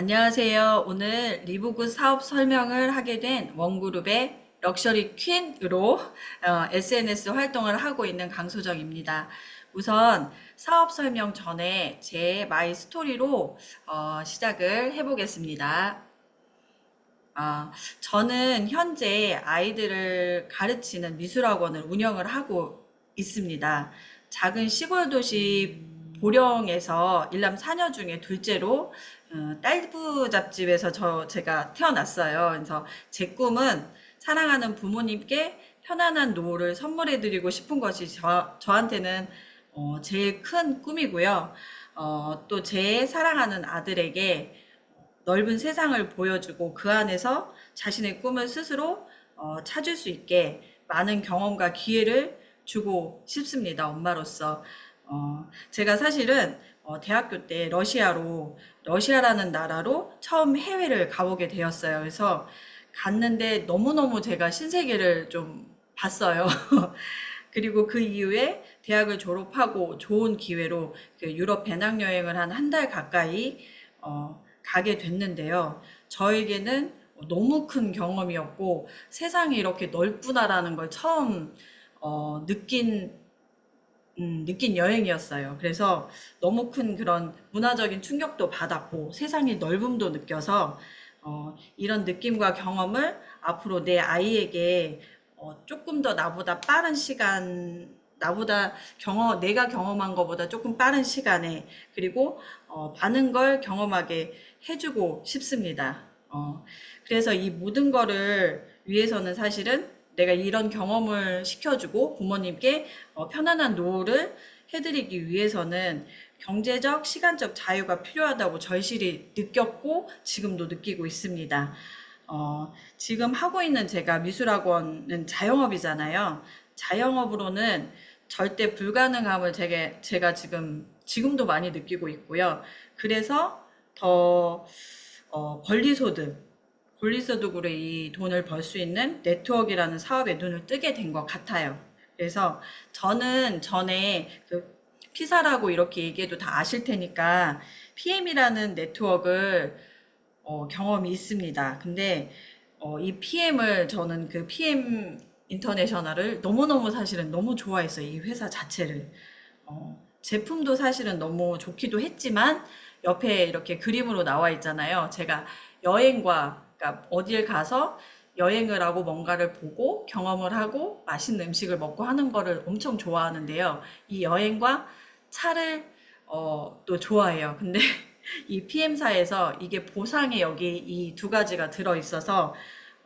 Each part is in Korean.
안녕하세요. 오늘 리브굿 사업 설명을 하게 된 원그룹의 럭셔리 퀸으로 SNS 활동을 하고 있는 강소정입니다. 우선 사업 설명 전에 제 마이 스토리로 시작을 해보겠습니다. 아, 저는 현재 아이들을 가르치는 미술학원을 운영을 하고 있습니다. 작은 시골 도시 보령에서 일남 사녀 중에 둘째로 딸부 잡집에서 제가 태어났어요. 그래서 제 꿈은 사랑하는 부모님께 편안한 노후를 선물해드리고 싶은 것이 저한테는 제일 큰 꿈이고요. 또 제 사랑하는 아들에게 넓은 세상을 보여주고 그 안에서 자신의 꿈을 스스로 찾을 수 있게 많은 경험과 기회를 주고 싶습니다. 엄마로서. 제가 사실은 대학교 때 러시아라는 나라로 처음 해외를 가보게 되었어요. 그래서 갔는데 너무너무 제가 신세계를 좀 봤어요. 그리고 그 이후에 대학을 졸업하고 좋은 기회로 그 유럽 배낭여행을 한 한 달 가까이 가게 됐는데요. 저에게는 너무 큰 경험이었고 세상이 이렇게 넓구나라는 걸 처음 느낀 여행이었어요. 그래서 너무 큰 그런 문화적인 충격도 받았고 세상의 넓음도 느껴서 이런 느낌과 경험을 앞으로 내 아이에게 조금 더 나보다 빠른 시간, 내가 경험한 것보다 조금 빠른 시간에, 그리고 많은 걸 경험하게 해주고 싶습니다. 그래서 이 모든 거를 위해서는 사실은 내가 이런 경험을 시켜주고 부모님께 편안한 노후를 해드리기 위해서는 경제적, 시간적 자유가 필요하다고 절실히 느꼈고 지금도 느끼고 있습니다. 지금 하고 있는 제가 미술학원은 자영업이잖아요. 자영업으로는 절대 불가능함을 제가 지금도 많이 느끼고 있고요. 그래서 더 권리소득으로 이 돈을 벌 수 있는 네트워크라는 사업에 눈을 뜨게 된 것 같아요. 그래서 저는 전에 그 피사라고 이렇게 얘기해도 다 아실 테니까 PM이라는 네트워크를 경험이 있습니다. 근데 이 PM을 저는 그 PM 인터내셔널을 너무너무 사실은 너무 좋아했어요. 이 회사 자체를. 제품도 사실은 너무 좋기도 했지만 옆에 이렇게 그림으로 나와 있잖아요. 제가 그러니까 어딜 가서 여행을 하고 뭔가를 보고 경험을 하고 맛있는 음식을 먹고 하는 거를 엄청 좋아하는데요. 이 여행과 차를 또 좋아해요. 근데 이 PM사에서 이게 보상에 여기 이 두 가지가 들어 있어서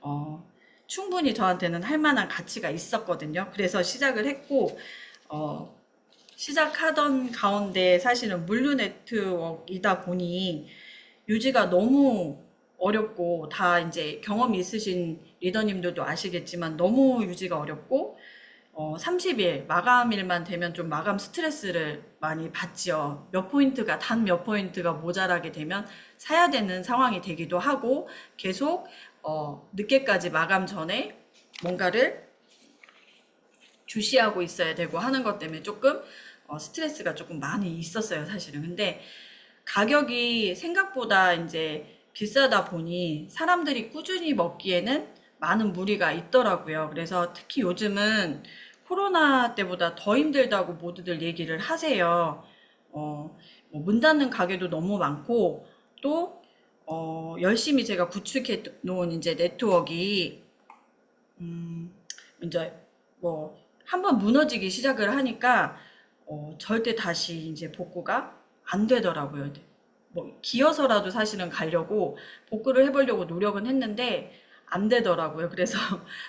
어, 충분히 저한테는 할 만한 가치가 있었거든요. 그래서 시작을 했고 어, 시작하던 가운데 사실은 물류 네트워크이다 보니 유지가 너무 어렵고 다 이제 경험이 있으신 리더님들도 아시겠지만 너무 유지가 어렵고 30일 마감일만 되면 좀 마감 스트레스를 많이 받지요. 단 몇 포인트가 모자라게 되면 사야 되는 상황이 되기도 하고 계속 늦게까지 마감 전에 뭔가를 주시하고 있어야 되고 하는 것 때문에 조금 스트레스가 조금 많이 있었어요, 사실은. 근데 가격이 생각보다 이제 비싸다 보니 사람들이 꾸준히 먹기에는 많은 무리가 있더라고요. 그래서 특히 요즘은 코로나 때보다 더 힘들다고 모두들 얘기를 하세요. 뭐문 닫는 가게도 너무 많고 또 열심히 제가 구축해 놓은 이제 네트워크가 이제 뭐 한번 무너지기 시작을 하니까 절대 다시 이제 복구가 안 되더라고요. 뭐 기어서라도 사실은 가려고 복구를 해보려고 노력은 했는데 안 되더라고요. 그래서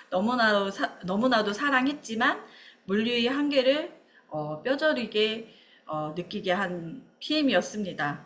너무나도 사랑했지만 물리의 한계를 뼈저리게 느끼게 한 PM이었습니다.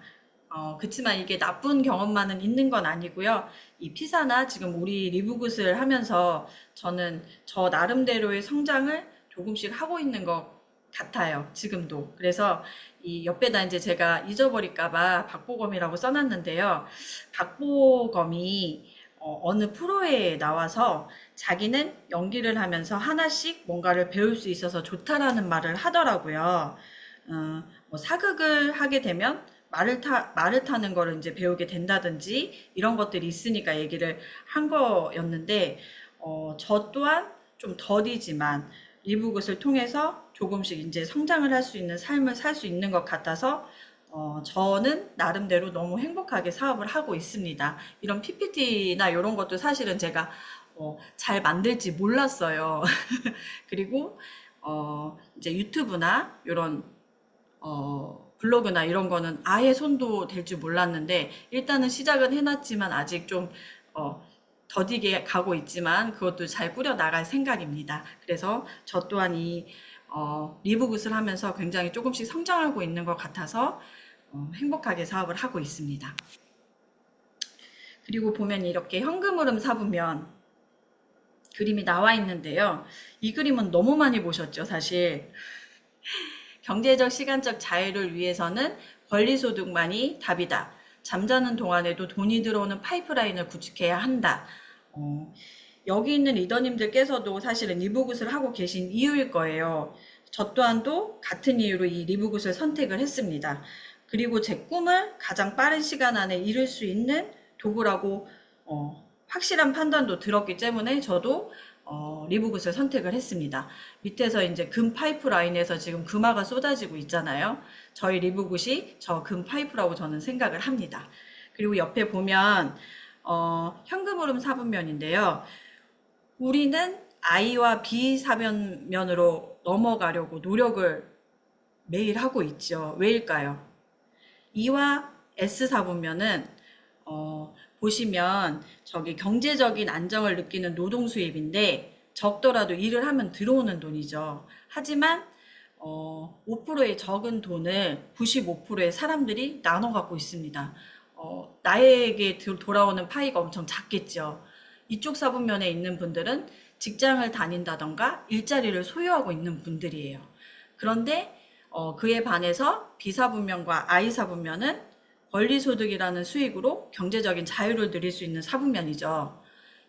그치만 이게 나쁜 경험만은 있는 건 아니고요. 이 피사나 지금 우리 리브굿을 하면서 저는 저 나름대로의 성장을 조금씩 하고 있는 것 같아요. 지금도. 그래서 이 옆에다 이제 제가 잊어버릴까봐 박보검이라고 써놨는데요. 박보검이 어느 프로에 나와서 자기는 연기를 하면서 하나씩 뭔가를 배울 수 있어서 좋다라는 말을 하더라고요. 뭐 사극을 하게 되면 말을 타는 거를 이제 배우게 된다든지 이런 것들이 있으니까 얘기를 한 거였는데, 저 또한 좀 더디지만 리북을 통해서 조금씩 이제 성장을 할 수 있는 삶을 살 수 있는 것 같아서 저는 나름대로 너무 행복하게 사업을 하고 있습니다. 이런 PPT나 이런 것도 사실은 제가 잘 만들지 몰랐어요. 그리고 이제 유튜브나 이런 블로그나 이런 거는 아예 손도 댈 줄 몰랐는데 일단은 시작은 해놨지만 아직 좀 어, 더디게 가고 있지만 그것도 잘 꾸려 나갈 생각입니다. 그래서 저 또한 이 리브굿을 하면서 굉장히 조금씩 성장하고 있는 것 같아서 행복하게 사업을 하고 있습니다. 그리고 보면 이렇게 현금 흐름 사보면 그림이 나와 있는데요. 이 그림은 너무 많이 보셨죠, 사실. 경제적, 시간적 자유를 위해서는 권리소득만이 답이다. 잠자는 동안에도 돈이 들어오는 파이프라인을 구축해야 한다. 어, 여기 있는 리더님들께서도 사실은 리브굿을 하고 계신 이유일 거예요. 저 또한도 같은 이유로 이 리브굿을 선택을 했습니다. 그리고 제 꿈을 가장 빠른 시간 안에 이룰 수 있는 도구라고 확실한 판단도 들었기 때문에 저도 리브굿을 선택을 했습니다. 밑에서 이제 금 파이프라인에서 지금 금화가 쏟아지고 있잖아요. 저희 리브굿이 저 금 파이프라고 저는 생각을 합니다. 그리고 옆에 보면 현금흐름 사분면인데요. 우리는 I와 B 사분면으로 넘어가려고 노력을 매일 하고 있죠. 왜일까요? E와 S 사분면은 보시면 저기 경제적인 안정을 느끼는 노동 수입인데 적더라도 일을 하면 들어오는 돈이죠. 하지만 5%의 적은 돈을 95%의 사람들이 나눠 갖고 있습니다. 나에게 돌아오는 파이가 엄청 작겠죠. 이쪽 사분면에 있는 분들은 직장을 다닌다던가 일자리를 소유하고 있는 분들이에요. 그런데 그에 반해서 B사분면과 I사분면은 권리소득이라는 수익으로 경제적인 자유를 누릴 수 있는 사분면이죠.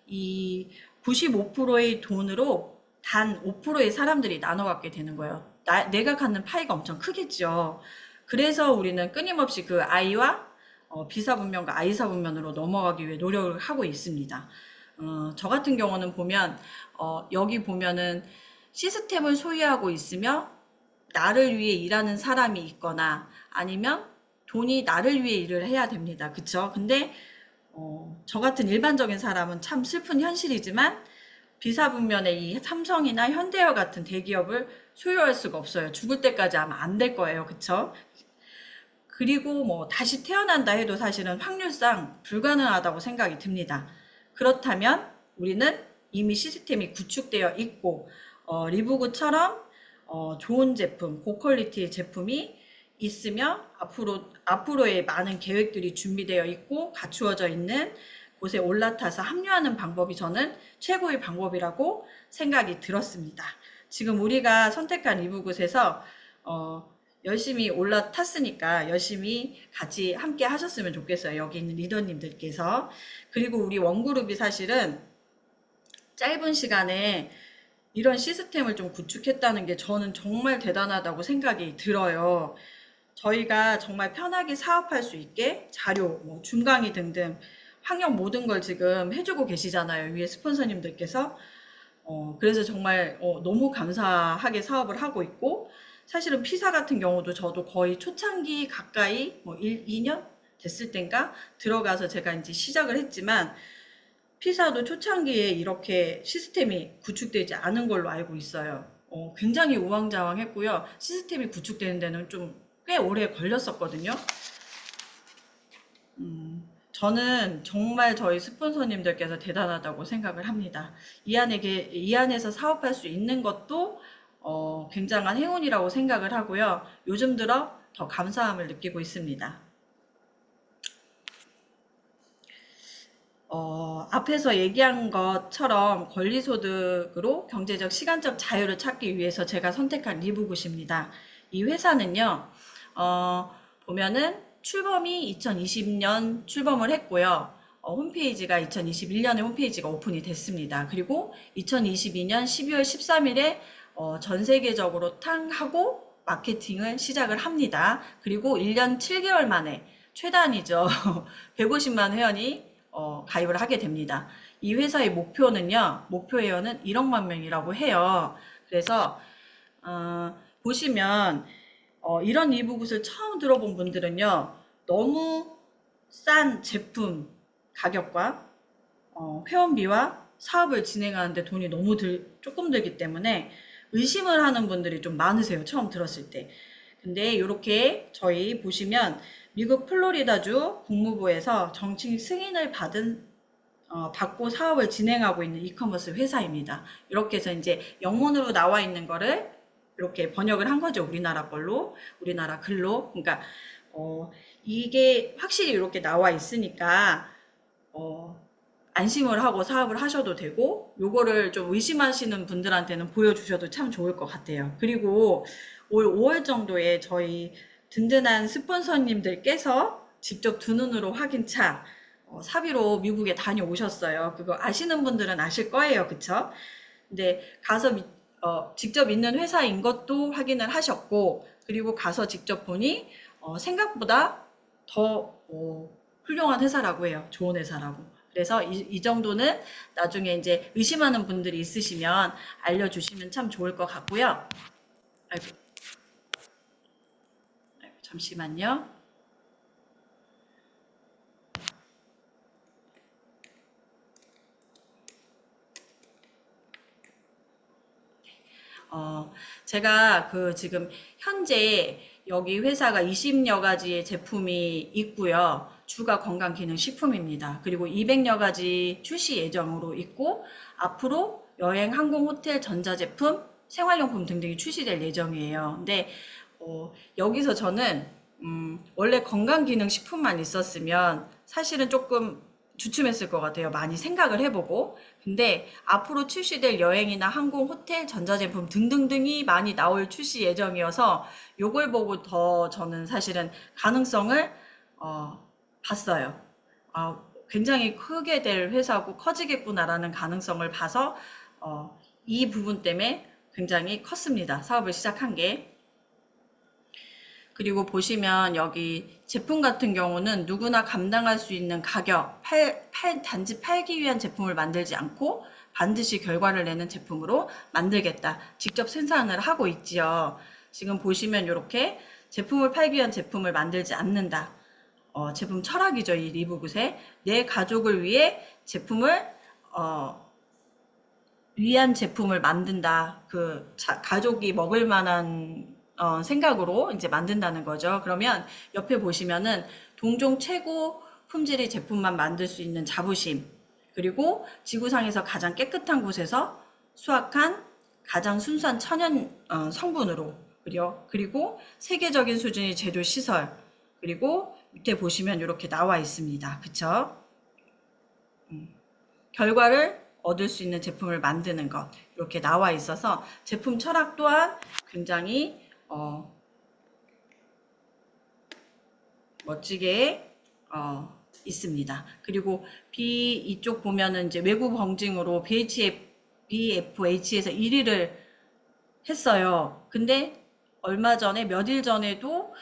이 95%의 돈으로 단 5%의 사람들이 나눠 갖게 되는 거예요. 내가 갖는 파이가 엄청 크겠죠. 그래서 우리는 끊임없이 그 I와 B사분면과 I사분면으로 넘어가기 위해 노력을 하고 있습니다. 저 같은 경우는 보면 여기 보면은 시스템을 소유하고 있으며 나를 위해 일하는 사람이 있거나 아니면 돈이 나를 위해 일을 해야 됩니다. 그쵸? 근데 저 같은 일반적인 사람은 참 슬픈 현실이지만 비사분면의 이 삼성이나 현대와 같은 대기업을 소유할 수가 없어요. 죽을 때까지 아마 안 될 거예요. 그쵸? 그리고 뭐 다시 태어난다 해도 사실은 확률상 불가능하다고 생각이 듭니다. 그렇다면 우리는 이미 시스템이 구축되어 있고 리브그처럼 좋은 제품, 고퀄리티의 제품이 있으며 앞으로의 많은 계획들이 준비되어 있고 갖추어져 있는 곳에 올라타서 합류하는 방법이 저는 최고의 방법이라고 생각이 들었습니다. 지금 우리가 선택한 리브굿에서 열심히 올라탔으니까 열심히 같이 함께 하셨으면 좋겠어요. 여기 있는 리더님들께서. 그리고 우리 원그룹이 사실은 짧은 시간에 이런 시스템을 좀 구축했다는 게 저는 정말 대단하다고 생각이 들어요. 저희가 정말 편하게 사업할 수 있게 자료, 뭐 중강의 등등 환경 모든 걸 지금 해주고 계시잖아요. 위에 스폰서님들께서. 그래서 정말 너무 감사하게 사업을 하고 있고 사실은 피사 같은 경우도 저도 거의 초창기 가까이 뭐 2년 됐을 땐가 들어가서 제가 이제 시작을 했지만 피사도 초창기에 이렇게 시스템이 구축되지 않은 걸로 알고 있어요. 굉장히 우왕좌왕했고요. 시스템이 구축되는 데는 좀 꽤 오래 걸렸었거든요. 저는 정말 저희 스폰서님들께서 대단하다고 생각을 합니다. 이 안에서 사업할 수 있는 것도 굉장한 행운이라고 생각을 하고요. 요즘 들어 더 감사함을 느끼고 있습니다. 앞에서 얘기한 것처럼 권리소득으로 경제적, 시간적 자유를 찾기 위해서 제가 선택한 리브굿입니다. 이 회사는요, 보면은 출범이 2020년 출범을 했고요. 홈페이지가 2021년에 홈페이지가 오픈이 됐습니다. 그리고 2022년 12월 13일에 전 세계적으로 탕 하고 마케팅을 시작을 합니다. 그리고 1년 7개월 만에 최단이죠. 150만 회원이 가입을 하게 됩니다. 이 회사의 목표 회원은 1억만 명이라고 해요. 그래서 보시면 이런 리브굿을 처음 들어본 분들은요, 너무 싼 제품 가격과 회원비와 사업을 진행하는데 돈이 너무 조금 들기 때문에 의심을 하는 분들이 좀 많으세요. 처음 들었을 때. 근데 이렇게 저희 보시면 미국 플로리다주 국무부에서 정식 승인을 받고 사업을 진행하고 있는 이커머스 회사입니다. 이렇게 해서 이제 영문으로 나와 있는 거를 이렇게 번역을 한 거죠. 우리나라 걸로, 우리나라 글로. 그러니까 이게 확실히 이렇게 나와 있으니까 안심을 하고 사업을 하셔도 되고, 요거를 좀 의심하시는 분들한테는 보여주셔도 참 좋을 것 같아요. 그리고 올 5월 정도에 저희 든든한 스폰서님들께서 직접 두 눈으로 확인차 사비로 미국에 다녀오셨어요. 그거 아시는 분들은 아실 거예요. 그쵸? 근데 가서 직접 있는 회사인 것도 확인을 하셨고, 그리고 가서 직접 보니 생각보다 더 훌륭한 회사라고 해요. 좋은 회사라고. 그래서 이 정도는 나중에 이제 의심하는 분들이 있으시면 알려주시면 참 좋을 것 같고요. 아이고, 잠시만요. 제가 지금 현재 여기 회사가 20여 가지의 제품이 있고요. 주가 건강기능식품입니다. 그리고 200여 가지 출시 예정으로 있고, 앞으로 여행, 항공, 호텔, 전자제품, 생활용품 등등이 출시될 예정이에요. 근데 여기서 저는 원래 건강기능식품만 있었으면 사실은 조금 주춤했을 것 같아요. 많이 생각을 해보고. 근데 앞으로 출시될 여행이나 항공, 호텔, 전자제품 등등등이 많이 나올 출시 예정이어서 요걸 보고 더 저는 사실은 가능성을 봤어요. 굉장히 크게 될 회사고 커지겠구나라는 가능성을 봐서 이 부분 때문에 굉장히 컸습니다. 사업을 시작한 게. 그리고 보시면 여기 제품 같은 경우는 누구나 감당할 수 있는 가격, 단지 팔기 위한 제품을 만들지 않고 반드시 결과를 내는 제품으로 만들겠다. 직접 생산을 하고 있지요. 지금 보시면 이렇게 제품을 팔기 위한 제품을 만들지 않는다. 제품 철학이죠. 이 리브굿의. 내 가족을 위해 위한 제품을 만든다. 가족이 먹을 만한 생각으로 이제 만든다는 거죠. 그러면 옆에 보시면은 동종 최고 품질의 제품만 만들 수 있는 자부심, 그리고 지구상에서 가장 깨끗한 곳에서 수확한 가장 순수한 천연 성분으로, 그리고 세계적인 수준의 제조 시설, 그리고 밑에 보시면 이렇게 나와 있습니다. 그쵸? 결과를 얻을 수 있는 제품을 만드는 것, 이렇게 나와 있어서 제품 철학 또한 굉장히 멋지게 있습니다. 그리고 이쪽 보면은 이제 외부 검증으로 BFH에서 1위를 했어요. 근데 얼마 전에 몇 일 전에도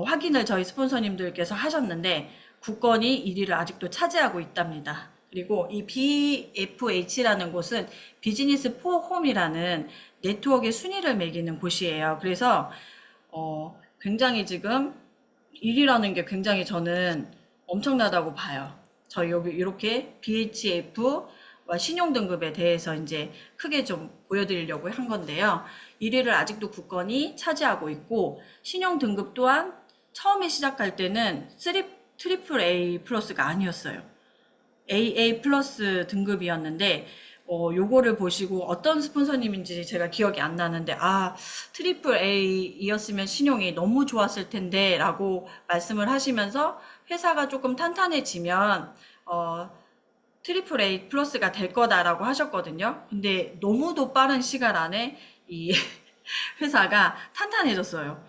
확인을 저희 스폰서님들께서 하셨는데 국건이 1위를 아직도 차지하고 있답니다. 그리고 이 BFH라는 곳은 비즈니스 포 홈이라는 네트워크의 순위를 매기는 곳이에요. 그래서 굉장히 지금 1위라는 게 굉장히 저는 엄청나다고 봐요. 저희 여기 이렇게 BHF와 신용 등급에 대해서 이제 크게 좀 보여드리려고 한 건데요. 1위를 아직도 국건이 차지하고 있고, 신용 등급 또한 처음에 시작할 때는 트리플 A 플러스가 아니었어요. AA 플러스 등급이었는데, 요거를 보시고 어떤 스폰서님인지 제가 기억이 안 나는데, 트리플 A이었으면 신용이 너무 좋았을 텐데, 라고 말씀을 하시면서 회사가 조금 탄탄해지면, 트리플 A 플러스가 될 거다라고 하셨거든요. 근데 너무도 빠른 시간 안에 이 회사가 탄탄해졌어요.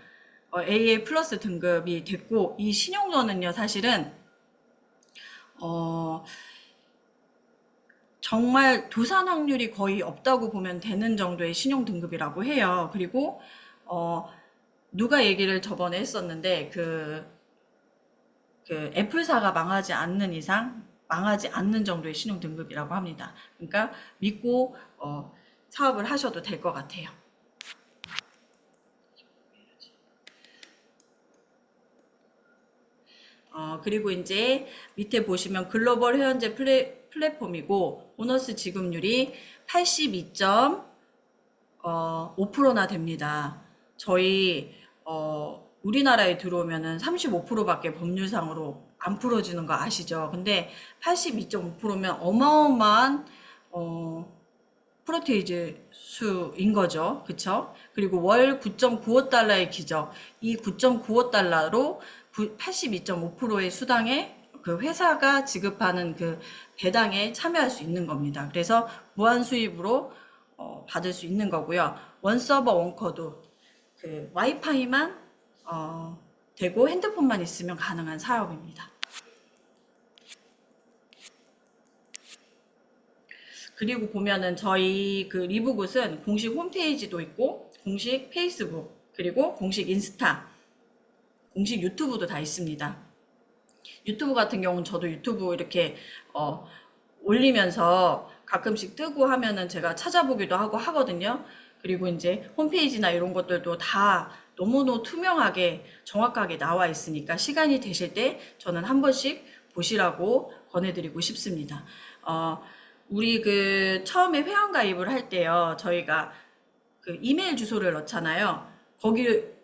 AA 플러스 등급이 됐고, 이 신용도는요, 사실은, 어, 정말 도산 확률이 거의 없다고 보면 되는 정도의 신용 등급이라고 해요. 그리고 누가 얘기를 저번에 했었는데 애플사가 망하지 않는 이상 망하지 않는 정도의 신용 등급이라고 합니다. 그러니까 믿고 사업을 하셔도 될 것 같아요. 그리고 이제 밑에 보시면 글로벌 회원제 플랫폼이고 보너스 지급률이 82.5%나 됩니다. 저희 우리나라에 들어오면은 35%밖에 법률상으로 안 풀어지는 거 아시죠? 근데 82.5%면 어마어마한 프로테이즈 수인 거죠. 그쵸? 그리고 월 9.95달러의 기적. 이 9.95달러로 82.5%의 수당에 그 회사가 지급하는 그 배당에 참여할 수 있는 겁니다. 그래서 무한 수입으로 받을 수 있는 거고요. 원 서버 원코드 그 와이파이만 되고 핸드폰만 있으면 가능한 사업입니다. 그리고 보면은 저희 그 리브굿은 공식 홈페이지도 있고 공식 페이스북 그리고 공식 인스타 공식 유튜브도 다 있습니다. 유튜브 같은 경우는 저도 유튜브 이렇게 어, 올리면서 가끔씩 뜨고 하면은 제가 찾아보기도 하고 하거든요. 그리고 이제 홈페이지나 이런 것들도 다 너무너무 투명하게 정확하게 나와 있으니까 시간이 되실 때 저는 한 번씩 보시라고 권해드리고 싶습니다. 어, 우리 그 처음에 회원 가입을 할 때요. 저희가 그 이메일 주소를 넣잖아요.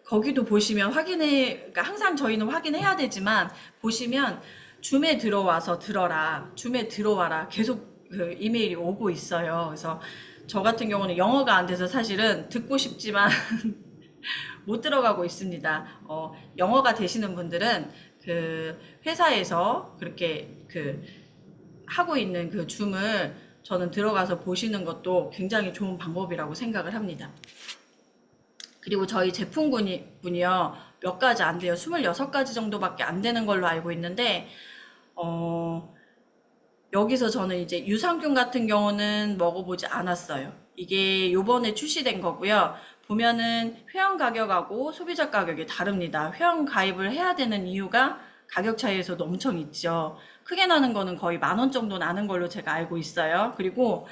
거기도 보시면 그러니까 항상 저희는 확인해야 되지만, 보시면 줌에 들어와서 들어라, 줌에 들어와라, 계속 그 이메일이 오고 있어요. 그래서 저 같은 경우는 영어가 안 돼서 사실은 듣고 싶지만 못 들어가고 있습니다. 영어가 되시는 분들은 그 회사에서 그렇게 그 하고 있는 그 줌을 저는 들어가서 보시는 것도 굉장히 좋은 방법이라고 생각을 합니다. 그리고 저희 제품군이요, 몇 가지 안 돼요. 26가지 정도밖에 안 되는 걸로 알고 있는데, 어, 여기서 저는 이제 유산균 같은 경우는 먹어보지 않았어요. 이게 요번에 출시된 거고요. 보면은 회원 가격하고 소비자 가격이 다릅니다. 회원 가입을 해야 되는 이유가 가격 차이에서도 엄청 있죠. 크게 나는 거는 거의 10,000원 정도 나는 걸로 제가 알고 있어요. 그리고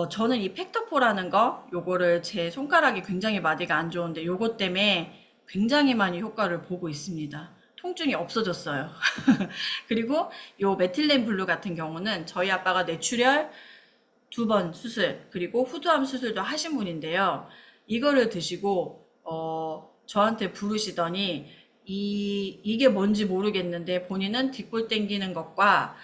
저는 이 팩터포라는 거, 요거를 제 손가락이 굉장히 마디가 안 좋은데 요거 때문에 굉장히 많이 효과를 보고 있습니다. 통증이 없어졌어요. 그리고 요 메틸렌 블루 같은 경우는 저희 아빠가 뇌출혈 2번 수술, 그리고 후두암 수술도 하신 분인데요. 이거를 드시고, 저한테 부르시더니, 이게 뭔지 모르겠는데 본인은 뒷골 땡기는 것과,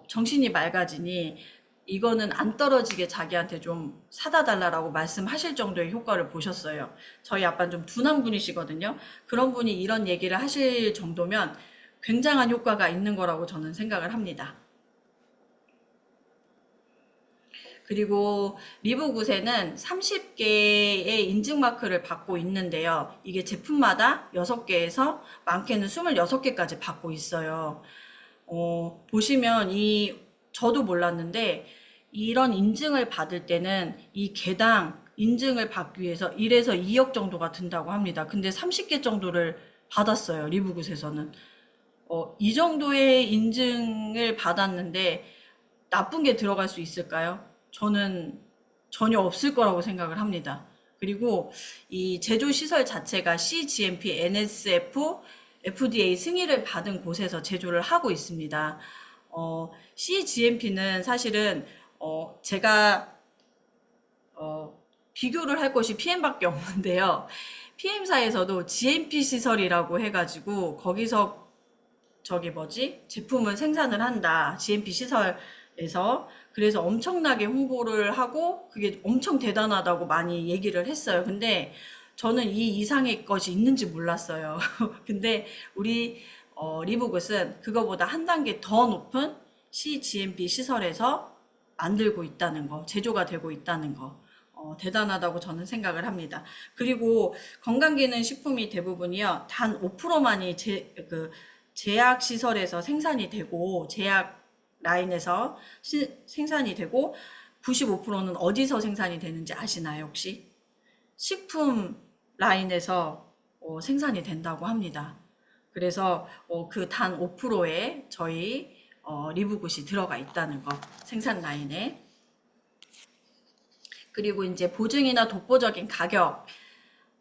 정신이 맑아지니, 이거는 안 떨어지게 자기한테 좀 사다 달라고 말씀하실 정도의 효과를 보셨어요. 저희 아빠는 좀 둔한 분이시거든요. 그런 분이 이런 얘기를 하실 정도면 굉장한 효과가 있는 거라고 저는 생각을 합니다. 그리고 리브굿에는 30개의 인증 마크를 받고 있는데요. 이게 제품마다 6개에서 많게는 26개까지 받고 있어요. 보시면 저도 몰랐는데 이런 인증을 받을 때는 이 개당 인증을 받기 위해서 1에서 2억 정도가 든다고 합니다. 근데 30개 정도를 받았어요. 리브굿에서는. 이 정도의 인증을 받았는데 나쁜 게 들어갈 수 있을까요? 저는 전혀 없을 거라고 생각을 합니다. 그리고 이 제조 시설 자체가 CGMP, NSF, FDA 승인을 받은 곳에서 제조를 하고 있습니다. CGMP는 사실은 제가 비교를 할 것이 PM밖에 없는데요. PM사에서도 GMP 시설이라고 해가지고 거기서 저기 뭐지? 제품을 생산을 한다. GMP 시설에서. 그래서 엄청나게 홍보를 하고 그게 엄청 대단하다고 많이 얘기를 했어요. 근데 저는 이 이상의 것이 있는지 몰랐어요. 근데 우리 리브굿은 그거보다 한 단계 더 높은 CGMP 시설에서 만들고 있다는 거, 제조가 되고 있다는 거. 대단하다고 저는 생각을 합니다. 그리고 건강기능식품이 대부분이요, 단 5%만이 제약 시설에서 생산이 되고, 제약 라인에서 생산이 되고, 95%는 어디서 생산이 되는지 아시나요, 혹시? 식품 라인에서 생산이 된다고 합니다. 그래서 그 단 5%에 저희 리브굿이 들어가 있다는 거, 생산 라인에. 그리고 이제 보증이나 독보적인 가격,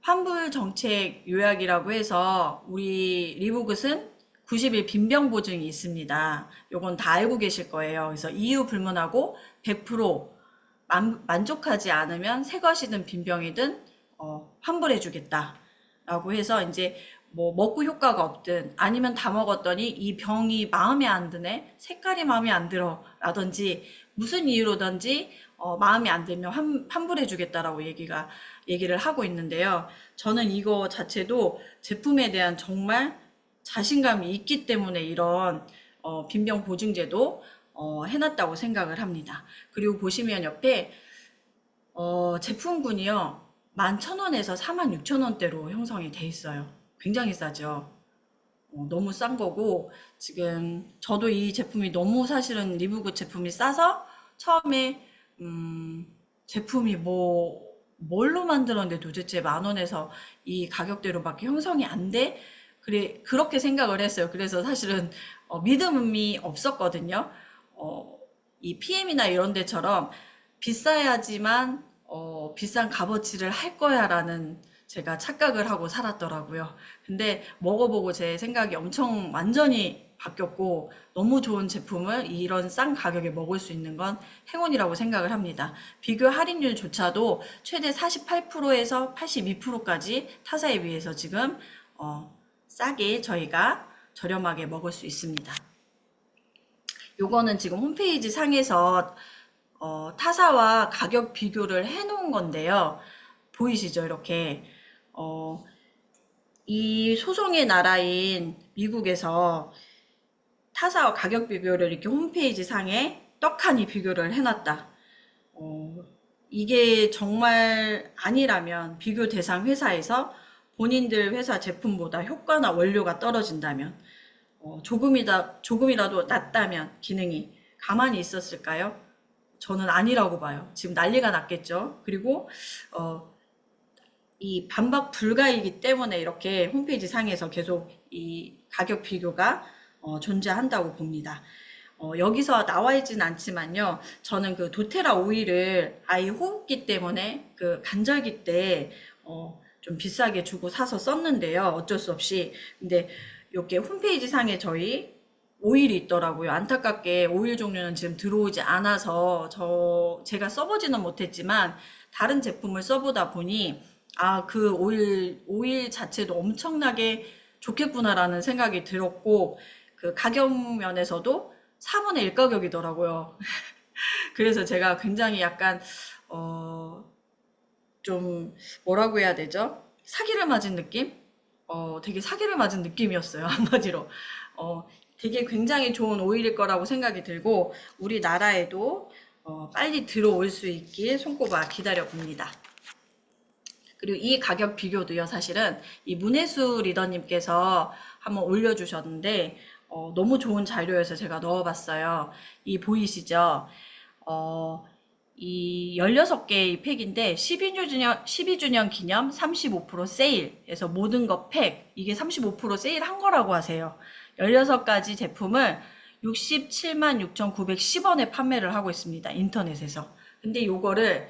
환불 정책 요약이라고 해서 우리 리브굿은 90일 빈병 보증이 있습니다. 요건 다 알고 계실 거예요. 그래서 이유 불문하고 100% 만족하지 않으면 새 것이든 빈병이든 환불해 주겠다라고 해서 이제 뭐 먹고 효과가 없든 아니면 다 먹었더니 이 병이 마음에 안 드네, 색깔이 마음에 안 들어 라든지 무슨 이유로든지 마음에 안 들면 환불해 주겠다라고 얘기를 하고 있는데요. 저는 이거 자체도 제품에 대한 정말 자신감이 있기 때문에 이런 빈병 보증제도 해놨다고 생각을 합니다. 그리고 보시면 옆에 제품군이요 11,000원에서 46,000원대로 형성이 돼 있어요. 굉장히 싸죠. 너무 싼 거고 지금 저도 이 제품이 너무 사실은 리브굿 제품이 싸서 처음에 제품이 뭘로 만들었는데 도대체 10,000원에서 이 가격대로밖에 형성이 안 돼? 그래, 그렇게 생각을 했어요. 그래서 사실은 믿음이 없었거든요. 이 PM이나 이런 데처럼 비싸야지만 비싼 값어치를 할 거야라는 제가 착각을 하고 살았더라고요. 근데 먹어보고 제 생각이 엄청 완전히 바뀌었고 너무 좋은 제품을 이런 싼 가격에 먹을 수 있는 건 행운이라고 생각을 합니다. 비교 할인율조차도 최대 48%에서 82%까지 타사에 비해서 지금 싸게 저희가 저렴하게 먹을 수 있습니다. 요거는 지금 홈페이지 상에서 타사와 가격 비교를 해 놓은 건데요. 보이시죠? 이렇게 이 소송의 나라인 미국에서 타사와 가격 비교를 이렇게 홈페이지 상에 떡하니 비교를 해놨다. 이게 정말 아니라면 비교 대상 회사에서 본인들 회사 제품보다 효과나 원료가 떨어진다면 조금이라도 낮다면 기능이 가만히 있었을까요? 저는 아니라고 봐요. 지금 난리가 났겠죠. 그리고 이 반박 불가이기 때문에 이렇게 홈페이지 상에서 계속 이 가격 비교가 존재한다고 봅니다. 여기서 나와 있진 않지만요. 저는 그 도테라 오일을 아이 호흡기 때문에 그 간절기 때 좀 비싸게 주고 사서 썼는데요. 어쩔 수 없이. 근데 이렇게 홈페이지 상에 저희 오일이 있더라고요. 안타깝게 오일 종류는 지금 들어오지 않아서 제가 써보지는 못했지만 다른 제품을 써보다 보니 그 오일 자체도 엄청나게 좋겠구나라는 생각이 들었고 그 가격 면에서도 4분의 1 가격이더라고요. 그래서 제가 굉장히 약간 좀 뭐라고 해야 되죠? 사기를 맞은 느낌? 되게 사기를 맞은 느낌이었어요. 한마디로. 되게 굉장히 좋은 오일일 거라고 생각이 들고 우리나라에도 빨리 들어올 수 있길 손꼽아 기다려 봅니다. 그리고 이 가격 비교도요, 사실은 이 문혜수 리더님께서 한번 올려주셨는데 너무 좋은 자료여서 제가 넣어봤어요. 이 보이시죠? 이 16개의 팩인데 12주년 기념 35% 세일에서 모든 것 팩, 이게 35% 세일 한 거라고 하세요. 16가지 제품을 67만 6,910원에 판매를 하고 있습니다. 인터넷에서. 근데 요거를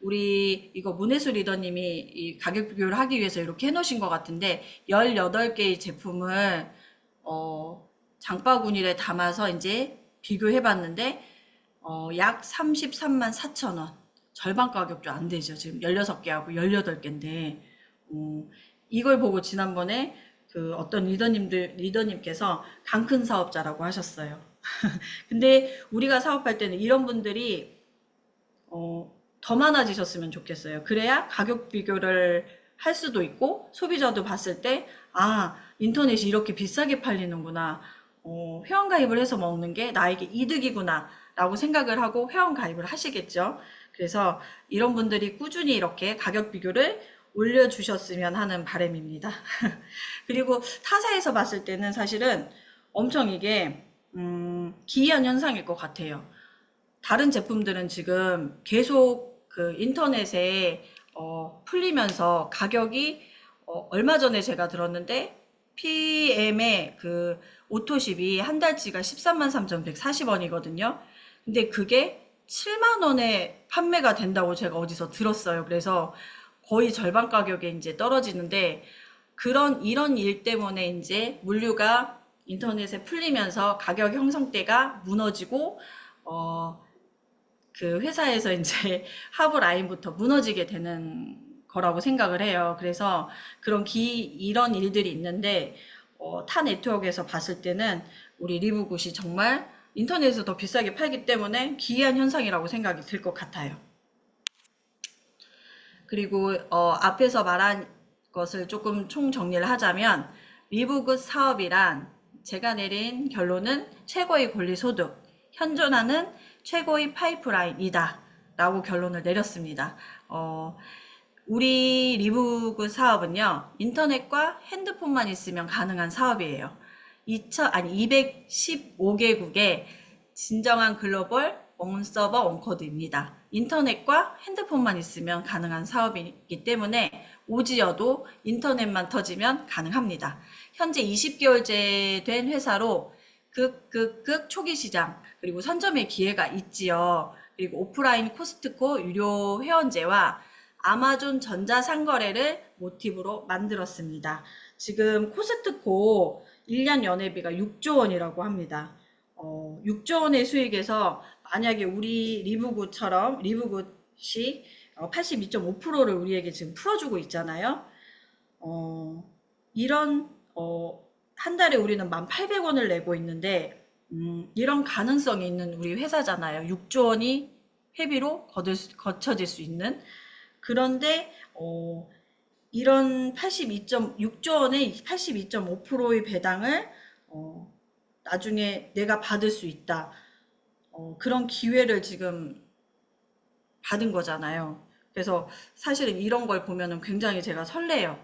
우리 이거 문혜수 리더님이 이 가격 비교를 하기 위해서 이렇게 해놓으신 것 같은데 18개의 제품을 장바구니에 담아서 이제 비교해봤는데 약 33만 4천 원. 절반 가격도 안 되죠. 지금 16개하고 18개인데. 이걸 보고 지난번에 그 어떤 리더님께서 강큰 사업자라고 하셨어요. 근데 우리가 사업할 때는 이런 분들이 더 많아지셨으면 좋겠어요. 그래야 가격 비교를 할 수도 있고 소비자도 봤을 때 인터넷이 이렇게 비싸게 팔리는구나. 회원가입을 해서 먹는 게 나에게 이득이구나 라고 생각을 하고 회원가입을 하시겠죠. 그래서 이런 분들이 꾸준히 이렇게 가격 비교를 올려주셨으면 하는 바람입니다. 그리고 타사에서 봤을 때는 사실은 엄청 이게 기이한 현상일 것 같아요. 다른 제품들은 지금 계속 그 인터넷에 풀리면서 가격이 얼마 전에 제가 들었는데 PM의 그 오토십이 한 달치가 13만 3,140원이거든요. 근데 그게 7만 원에 판매가 된다고 제가 어디서 들었어요. 그래서 거의 절반 가격에 이제 떨어지는데 이런 일 때문에 이제 물류가 인터넷에 풀리면서 가격 형성대가 무너지고 어, 그 회사에서 이제 하부 라인부터 무너지게 되는 거라고 생각을 해요. 그래서 이런 일들이 있는데, 타 네트워크에서 봤을 때는 우리 리브굿이 정말 인터넷에서 더 비싸게 팔기 때문에 기이한 현상이라고 생각이 들 것 같아요. 그리고 앞에서 말한 것을 조금 총정리를 하자면 리브굿 사업이란 제가 내린 결론은 최고의 권리소득, 현존하는 최고의 파이프라인이다 라고 결론을 내렸습니다. 우리 리브굿 사업은요, 인터넷과 핸드폰만 있으면 가능한 사업이에요. 215개국의 진정한 글로벌 원서버 원코드입니다. 인터넷과 핸드폰만 있으면 가능한 사업이기 때문에 오지여도 인터넷만 터지면 가능합니다. 현재 20개월째 된 회사로 극극극 초기 시장 그리고 선점의 기회가 있지요. 그리고 오프라인 코스트코 유료 회원제와 아마존 전자상거래를 모티브로 만들었습니다. 지금 코스트코 1년 연회비가 6조 원이라고 합니다. 6조 원의 수익에서 만약에 우리 리브굿이 82.5%를 우리에게 지금 풀어주고 있잖아요. 어, 이런 한 달에 우리는 1,800원을 내고 있는데 이런 가능성이 있는 우리 회사잖아요. 6조 원이 회비로 거쳐질 수 있는. 그런데 이런 82.6조 원의 82.5%의 배당을 나중에 내가 받을 수 있다. 그런 기회를 지금 받은 거잖아요. 그래서 사실은 이런 걸 보면은 굉장히 제가 설레요.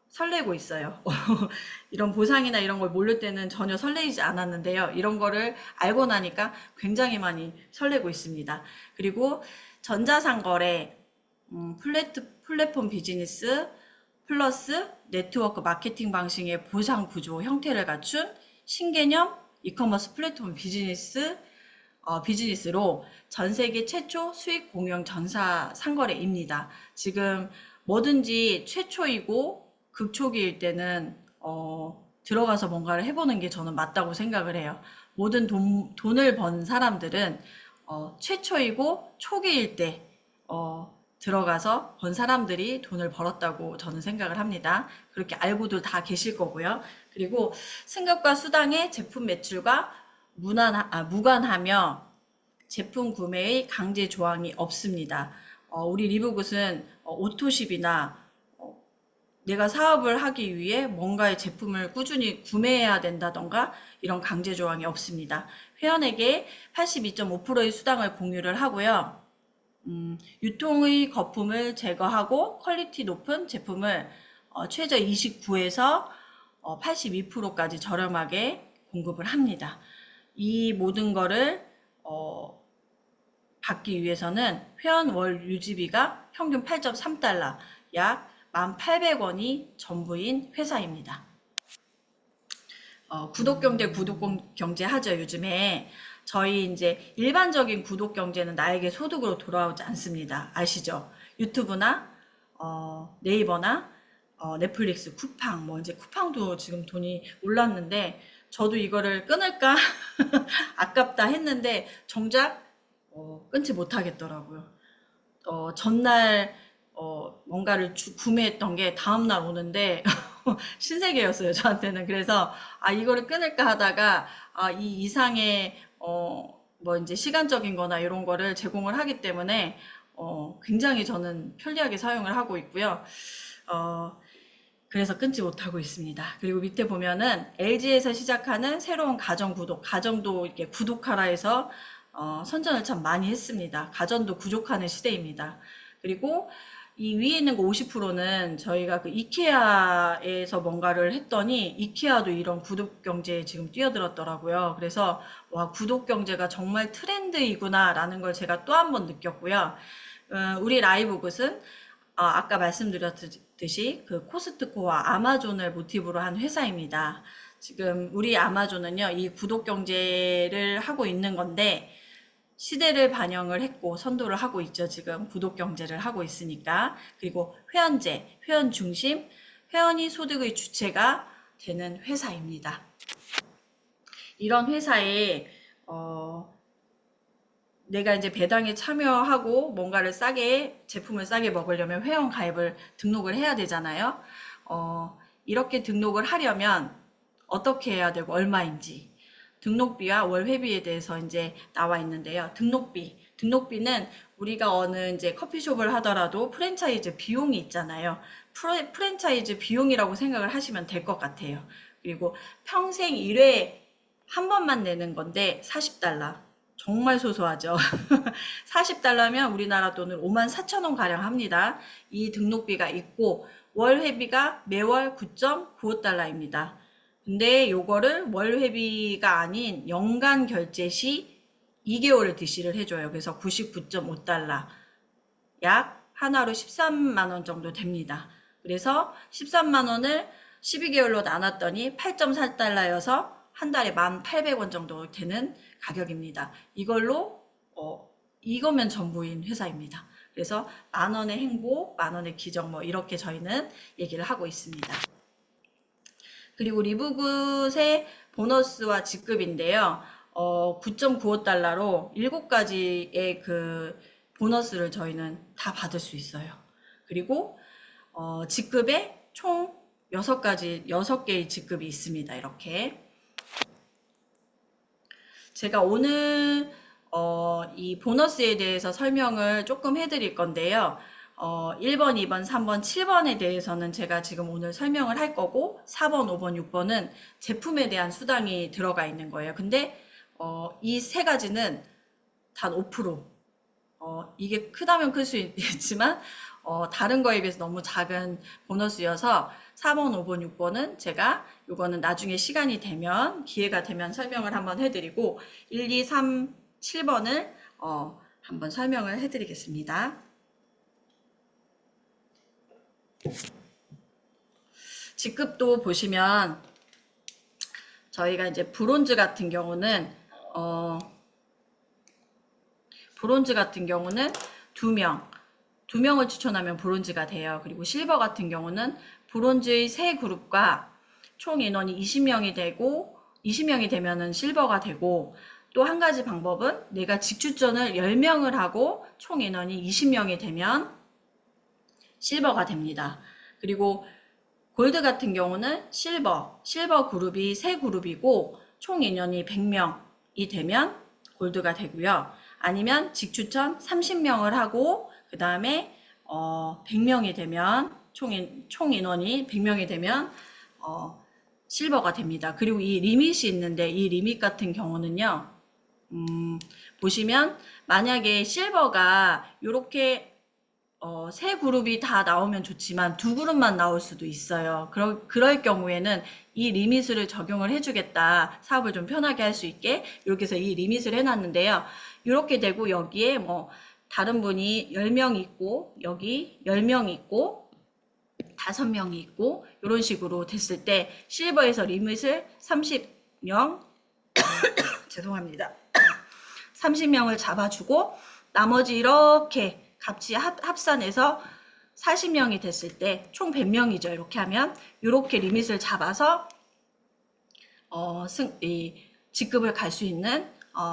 설레고 있어요. 이런 보상이나 이런 걸 모를 때는 전혀 설레이지 않았는데요. 이런 거를 알고 나니까 굉장히 많이 설레고 있습니다. 그리고 전자상거래, 플랫폼 비즈니스, 플러스 네트워크 마케팅 방식의 보상 구조 형태를 갖춘 신개념 이커머스 플랫폼 비즈니스로 전 세계 최초 수익 공영 전사 상거래입니다. 지금 뭐든지 최초이고 극초기일 때는 들어가서 뭔가를 해보는 게 저는 맞다고 생각을 해요. 모든 돈을 번 사람들은 최초이고 초기일 때 들어가서 번 사람들이 돈을 벌었다고 저는 생각을 합니다. 그렇게 알고도 다 계실 거고요. 그리고 승급과 수당의 제품 매출과 무관하며 제품 구매의 강제 조항이 없습니다. 우리 리브굿은 오토십이나 내가 사업을 하기 위해 뭔가의 제품을 꾸준히 구매해야 된다던가 이런 강제 조항이 없습니다. 회원에게 82.5%의 수당을 공유를 하고요. 유통의 거품을 제거하고 퀄리티 높은 제품을 최저 29에서 82%까지 저렴하게 공급을 합니다. 이 모든 거를 받기 위해서는 회원 월 유지비가 평균 8.3달러, 약 1,800원이 전부인 회사입니다. 구독경제 하죠, 요즘에. 저희 이제 일반적인 구독경제는 나에게 소득으로 돌아오지 않습니다. 아시죠? 유튜브나, 네이버나, 넷플릭스, 쿠팡, 뭐 이제 쿠팡도 지금 돈이 올랐는데, 저도 이거를 끊을까? 아깝다 했는데, 정작, 끊지 못하겠더라고요. 전날, 뭔가를 구매했던 게 다음날 오는데, 신세계였어요, 저한테는. 그래서, 이거를 끊을까 하다가, 이 이상의, 뭐, 이제 시간적인 거나 이런 거를 제공을 하기 때문에, 굉장히 저는 편리하게 사용을 하고 있고요. 어, 그래서 끊지 못하고 있습니다. 그리고 밑에 보면은 LG에서 시작하는 새로운 가정 구독, 가정도 이렇게 구독하라 해서, 선전을 참 많이 했습니다. 가전도 부족하는 시대입니다. 그리고 이 위에 있는 거 50%는 저희가 그 이케아에서 뭔가를 했더니 이케아도 이런 구독 경제에 지금 뛰어들었더라고요. 그래서 와, 구독 경제가 정말 트렌드이구나라는 걸 제가 또 한 번 느꼈고요. 우리 라이브굿은 아까 말씀드렸듯이 그 코스트코와 아마존을 모티브로 한 회사입니다. 지금 우리 아마존은요, 이 구독 경제를 하고 있는 건데, 시대를 반영을 했고 선도를 하고 있죠. 지금 구독 경제를 하고 있으니까. 그리고 회원제, 회원 중심, 회원이 소득의 주체가 되는 회사입니다. 이런 회사에 내가 이제 배당에 참여하고 뭔가를 싸게, 제품을 싸게 먹으려면 회원 가입을 등록을 해야 되잖아요. 이렇게 등록을 하려면 어떻게 해야 되고 얼마인지 등록비와 월 회비에 대해서 이제 나와 있는데요. 등록비는 우리가 어느 이제 커피숍을 하더라도 프랜차이즈 비용이 있잖아요. 프랜차이즈 비용이라고 생각을 하시면 될 것 같아요. 그리고 평생 1회 한 번만 내는 건데 40달러. 정말 소소하죠. 40달러면 우리나라 돈을 54,000원 가량 합니다. 이 등록비가 있고 월 회비가 매월 9.95달러입니다. 근데 요거를 월 회비가 아닌 연간 결제 시 2개월을 DC를 해줘요. 그래서 99.5달러. 약 하나로 13만 원 정도 됩니다. 그래서 13만 원을 12개월로 나눴더니 8.4달러여서 한 달에 1,800원 정도 되는 가격입니다. 이거면 전부인 회사입니다. 그래서 만 원의 행복, 만 원의 기적 뭐 이렇게 저희는 얘기를 하고 있습니다. 그리고 리브굿의 보너스와 직급인데요. 9.95달러로 7가지의 그 보너스를 저희는 다 받을 수 있어요. 그리고 직급에 총 6개의 직급이 있습니다. 이렇게. 제가 오늘 이 보너스에 대해서 설명을 조금 해드릴 건데요. 1번, 2번, 3번, 7번에 대해서는 제가 지금 오늘 설명을 할 거고 4번, 5번, 6번은 제품에 대한 수당이 들어가 있는 거예요. 근데 이 세 가지는 단 5%. 이게 크다면 클 수 있지만 다른 거에 비해서 너무 작은 보너스여서 4번, 5번, 6번은 제가 이거는 나중에 시간이 되면 기회가 되면 설명을 한번 해드리고 1, 2, 3, 7번을 한번 설명을 해드리겠습니다. 직급도 보시면 저희가 이제 브론즈 같은 경우는 2명을 추천하면 브론즈가 돼요. 그리고 실버 같은 경우는 브론즈의 세 그룹과 총 인원이 20명이 되고 20명이 되면은 실버가 되고 또 한 가지 방법은 내가 직추천을 10명을 하고 총 인원이 20명이 되면 실버가 됩니다. 그리고 골드 같은 경우는 실버 그룹이 세 그룹이고 총 인원이 100명이 되면 골드가 되고요. 아니면 직추천 30명을 하고 그 다음에 100명이 되면 총 인원이 100명이 되면 실버가 됩니다. 그리고 이 리밋이 있는데 이 리밋 같은 경우는요. 보시면 만약에 실버가 이렇게 세 그룹이 다 나오면 좋지만 두 그룹만 나올 수도 있어요. 그럴 경우에는 이 리밋을 적용을 해주겠다. 사업을 좀 편하게 할 수 있게 이렇게 해서 이 리밋을 해놨는데요. 이렇게 되고 여기에 뭐 다른 분이 10명 있고 여기 10명 있고 5명이 있고 이런 식으로 됐을 때 실버에서 리밋을 30명 죄송합니다. 30명을 잡아주고 나머지 이렇게 같이 합산해서 40명이 됐을 때 총 100명이죠. 이렇게 하면 이렇게 리밋을 잡아서 직급을 갈 수 있는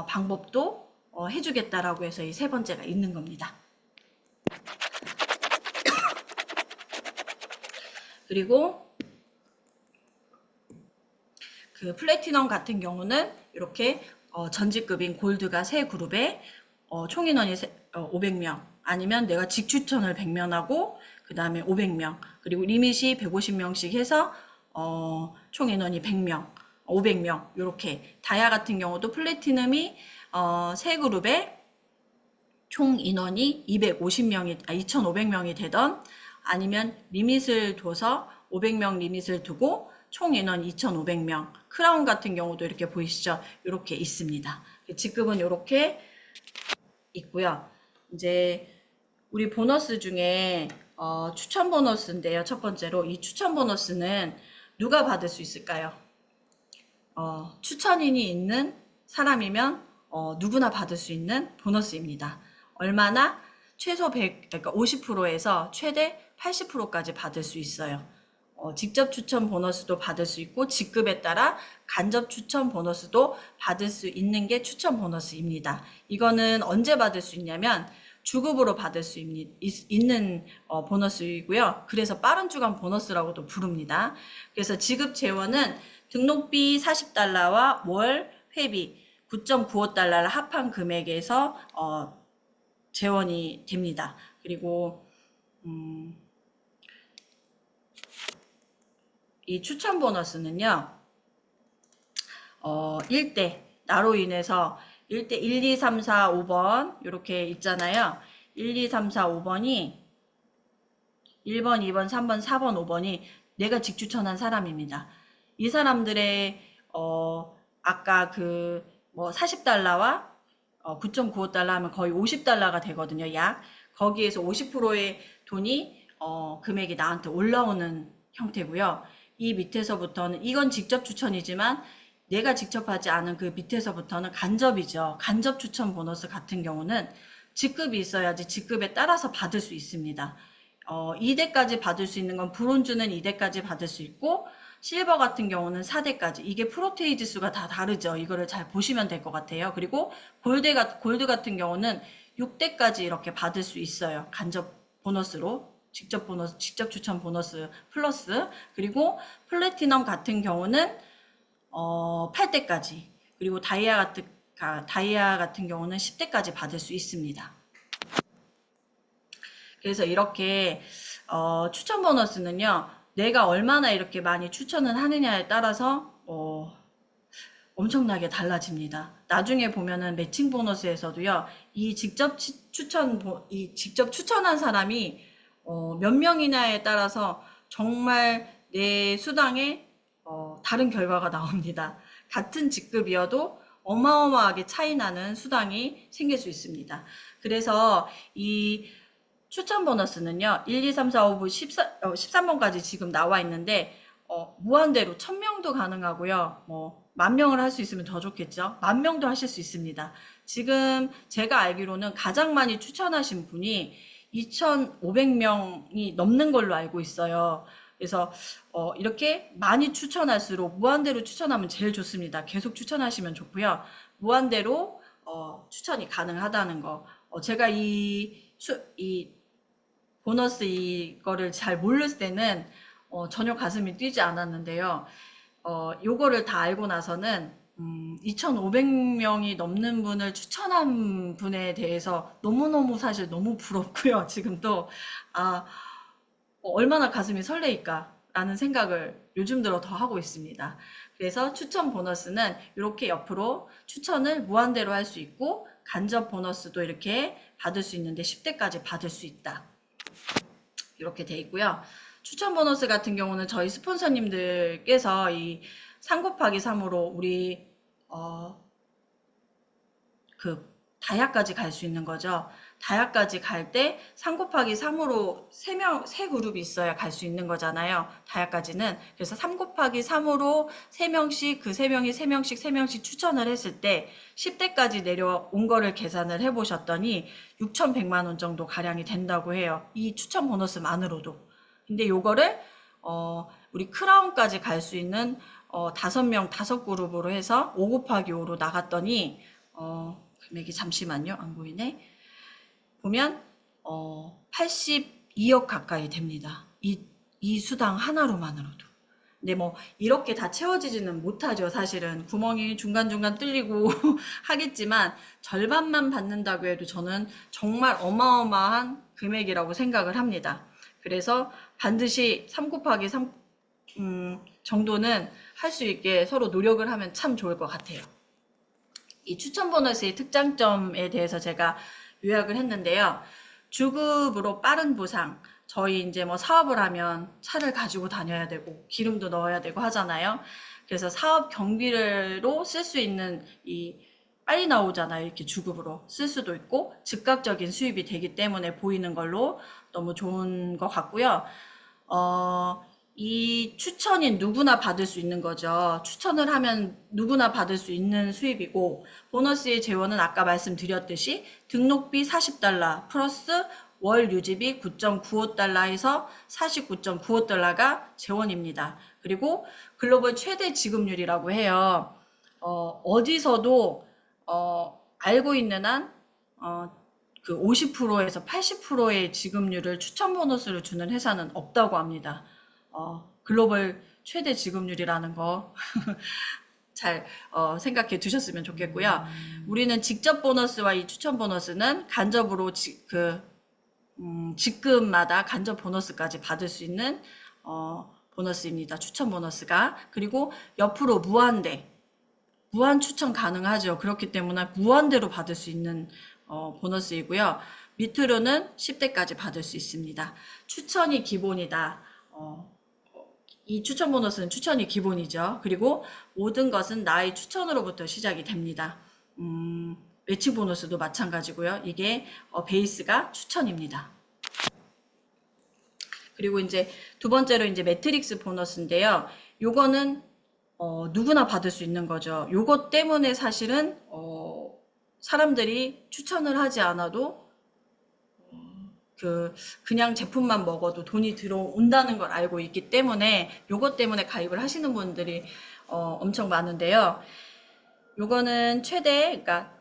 방법도 해주겠다라고 해서 이 세 번째가 있는 겁니다. 그리고 그 플래티넘 같은 경우는 이렇게 전직급인 골드가 세 그룹에 총 인원이 500명 아니면 내가 직추천을 100명 하고 그 다음에 500명 그리고 리밋이 150명씩 해서 총 인원이 100명 500명 이렇게 다이아 같은 경우도 플래티넘이 세 그룹에 총 인원이 2,500명이 되던 아니면 리밋을 둬서 500명 리밋을 두고 총 인원 2,500명 크라운 같은 경우도 이렇게 보이시죠? 이렇게 있습니다. 직급은 이렇게 있고요. 이제 우리 보너스 중에 추천 보너스인데요. 첫 번째로 이 추천 보너스는 누가 받을 수 있을까요? 추천인이 있는 사람이면 누구나 받을 수 있는 보너스입니다. 얼마나? 최소 100, 그러니까 50%에서 최대 80%까지 받을 수 있어요. 직접 추천 보너스도 받을 수 있고 직급에 따라 간접 추천 보너스도 받을 수 있는 게 추천 보너스입니다. 이거는 언제 받을 수 있냐면 주급으로 받을 수 있는 보너스이고요. 그래서 빠른 주간 보너스라고도 부릅니다. 그래서 지급 재원은 등록비 40달러와 월 회비 9.95달러를 합한 금액에서 재원이 됩니다. 그리고 이 추천 보너스는요. 1대 나로 인해서 1대 1, 2, 3, 4, 5번 이렇게 있잖아요. 1, 2, 3, 4, 5번이 1번, 2번, 3번, 4번, 5번이 내가 직추천한 사람입니다. 이 사람들의 아까 그 뭐 40달러와 9.95달러 하면 거의 50달러가 되거든요. 약 거기에서 50%의 돈이 금액이 나한테 올라오는 형태고요. 이 밑에서부터는 이건 직접 추천이지만 내가 직접 하지 않은 그 밑에서부터는 간접이죠. 간접 추천 보너스 같은 경우는 직급이 있어야지 직급에 따라서 받을 수 있습니다. 2대까지 받을 수 있는 건 브론즈는 2대까지 받을 수 있고 실버 같은 경우는 4대까지. 이게 프로테이지 수가 다 다르죠. 이거를 잘 보시면 될 것 같아요. 그리고 골드 같은 경우는 6대까지 이렇게 받을 수 있어요. 간접 보너스로. 직접 보너스, 직접 추천 보너스 플러스. 그리고 플래티넘 같은 경우는 8대까지. 그리고 다이아 같은 경우는 10대까지 받을 수 있습니다. 그래서 이렇게 추천 보너스는요. 내가 얼마나 이렇게 많이 추천을 하느냐에 따라서 엄청나게 달라집니다. 나중에 보면은 매칭 보너스에서도요. 이 직접 추천한 사람이 몇 명이냐에 따라서 정말 내 수당에 다른 결과가 나옵니다. 같은 직급이어도 어마어마하게 차이 나는 수당이 생길 수 있습니다. 그래서 이 추천 보너스는요, 1, 2, 3, 4, 5, 6, 13번까지 지금 나와 있는데, 무한대로 1000명도 가능하고요, 뭐, 10,000명을 할 수 있으면 더 좋겠죠? 10,000명도 하실 수 있습니다. 지금 제가 알기로는 가장 많이 추천하신 분이 2,500명이 넘는 걸로 알고 있어요. 그래서, 이렇게 많이 추천할수록 무한대로 추천하면 제일 좋습니다. 계속 추천하시면 좋고요. 무한대로, 추천이 가능하다는 거. 제가 이 보너스 이거를 잘 모를 때는 전혀 가슴이 뛰지 않았는데요. 요거를 다 알고 나서는 2,500명이 넘는 분을 추천한 분에 대해서 너무너무 사실 너무 부럽고요. 지금도 아, 얼마나 가슴이 설레일까 라는 생각을 요즘 들어 더 하고 있습니다. 그래서 추천 보너스는 이렇게 옆으로 추천을 무한대로 할 수 있고 간접 보너스도 이렇게 받을 수 있는데 10대까지 받을 수 있다. 이렇게 돼 있고요. 추천 보너스 같은 경우는 저희 스폰서님들께서 이 3 곱하기 3으로 우리 그 다야까지 갈 수 있는 거죠. 다야까지 갈 때 3 곱하기 3으로 세 그룹이 있어야 갈 수 있는 거잖아요. 다야까지는. 그래서 3 곱하기 3으로 3명씩 그 3명이 3명씩 3명씩 추천을 했을 때 10대까지 내려온 거를 계산을 해보셨더니 6,100만 원 정도 가량이 된다고 해요. 이 추천 보너스만으로도. 근데 요거를 우리 크라운까지 갈 수 있는 5명 5그룹으로 해서 5 곱하기 5로 나갔더니 금액이 잠시만요. 안 보이네. 보면 82억 가까이 됩니다. 이 수당 하나로만으로도. 근데 뭐 이렇게 다 채워지지는 못하죠. 사실은 구멍이 중간중간 뚫리고 하겠지만 절반만 받는다고 해도 저는 정말 어마어마한 금액이라고 생각을 합니다. 그래서 반드시 3 곱하기 3 정도는 할 수 있게 서로 노력을 하면 참 좋을 것 같아요. 이 추천 보너스의 특장점에 대해서 제가 요약을 했는데요. 주급으로 빠른 보상. 저희 이제 뭐 사업을 하면 차를 가지고 다녀야 되고 기름도 넣어야 되고 하잖아요. 그래서 사업 경비로 쓸 수 있는 이 빨리 나오잖아요. 이렇게 주급으로 쓸 수도 있고 즉각적인 수입이 되기 때문에 보이는 걸로 너무 좋은 것 같고요. 어, 이 추천인 누구나 받을 수 있는 거죠. 추천을 하면 누구나 받을 수 있는 수입이고, 보너스의 재원은 아까 말씀드렸듯이 등록비 40달러 플러스 월 유지비 9.95달러에서 49.95달러가 재원입니다. 그리고 글로벌 최대 지급률이라고 해요. 어디서도 알고 있는 한 그 50%에서 80%의 지급률을 추천 보너스를 주는 회사는 없다고 합니다. 글로벌 최대 지급률이라는 거 잘 생각해 두셨으면 좋겠고요. 우리는 직접 보너스와 이 추천 보너스는 간접으로 직급마다 간접 보너스까지 받을 수 있는 보너스입니다. 추천 보너스가. 그리고 옆으로 무한 추천 가능하죠. 그렇기 때문에 무한대로 받을 수 있는 보너스이고요. 밑으로는 10대까지 받을 수 있습니다. 추천이 기본이다. 이 추천 보너스는 추천이 기본이죠. 그리고 모든 것은 나의 추천으로부터 시작이 됩니다. 매칭 보너스도 마찬가지고요. 이게 베이스가 추천입니다. 그리고 이제 두 번째로 이제 매트릭스 보너스인데요. 요거는 누구나 받을 수 있는 거죠. 요것 때문에 사실은 사람들이 추천을 하지 않아도 그냥 제품만 먹어도 돈이 들어온다는 걸 알고 있기 때문에 요것 때문에 가입을 하시는 분들이 엄청 많은데요. 요거는 최대 그러니까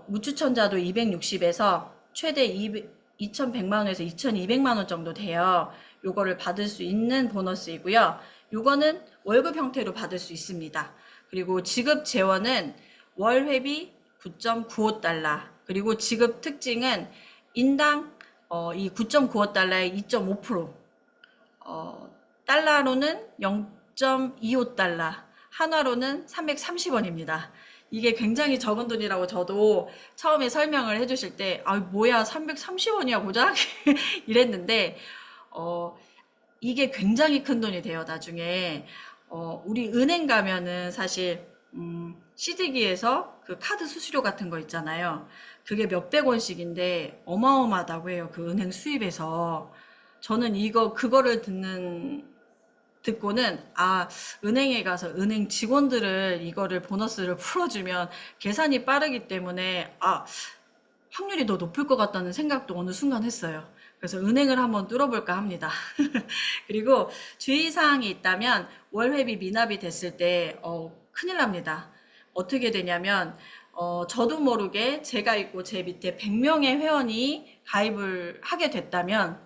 무추천자도 260에서 최대 2,100만 원에서 2,200만 원 정도 돼요. 요거를 받을 수 있는 보너스이고요. 요거는 월급 형태로 받을 수 있습니다. 그리고 지급 재원은 월 회비 9.95달러. 그리고 지급 특징은 인당 이 9.95달러의 2.5%, 달러로는 0.25달러, 한화로는 330원입니다. 이게 굉장히 적은 돈이라고 저도 처음에 설명을 해주실 때, 아, 뭐야, 330원이야, 고작? 이랬는데, 어, 이게 굉장히 큰 돈이 돼요, 나중에. 우리 은행 가면은 사실, 시드기에서 그 카드 수수료 같은 거 있잖아요. 그게 몇백 원씩인데 어마어마하다고 해요, 그 은행 수입에서. 저는 그거를 듣고는, 아, 은행에 가서 은행 직원들을 이거를 보너스를 풀어주면 계산이 빠르기 때문에, 아, 확률이 더 높을 것 같다는 생각도 어느 순간 했어요. 그래서 은행을 한번 뚫어볼까 합니다. 그리고 주의사항이 있다면 월회비 미납이 됐을 때 큰일 납니다. 어떻게 되냐면 저도 모르게 제가 있고 제 밑에 100명의 회원이 가입을 하게 됐다면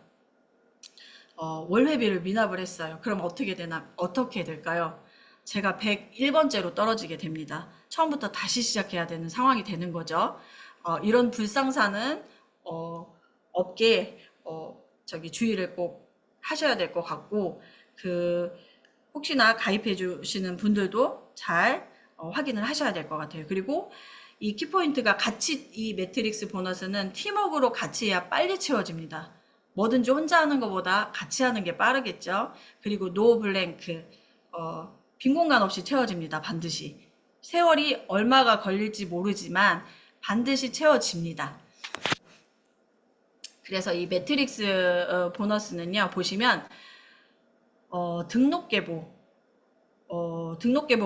월회비를 미납을 했어요. 그럼 어떻게 될까요? 제가 101번째로 떨어지게 됩니다. 처음부터 다시 시작해야 되는 상황이 되는 거죠. 이런 불상사는 업계에 주의를 꼭 하셔야 될 것 같고, 혹시나 가입해 주시는 분들도 잘 확인을 하셔야 될 것 같아요. 그리고 이 키포인트가 이 매트릭스 보너스는 팀워크로 같이 해야 빨리 채워집니다. 뭐든지 혼자 하는 것보다 같이 하는 게 빠르겠죠. 그리고 노 블랭크, 빈 공간 없이 채워집니다. 반드시. 세월이 얼마가 걸릴지 모르지만 반드시 채워집니다. 그래서 이 매트릭스 보너스는요, 보시면 등록계보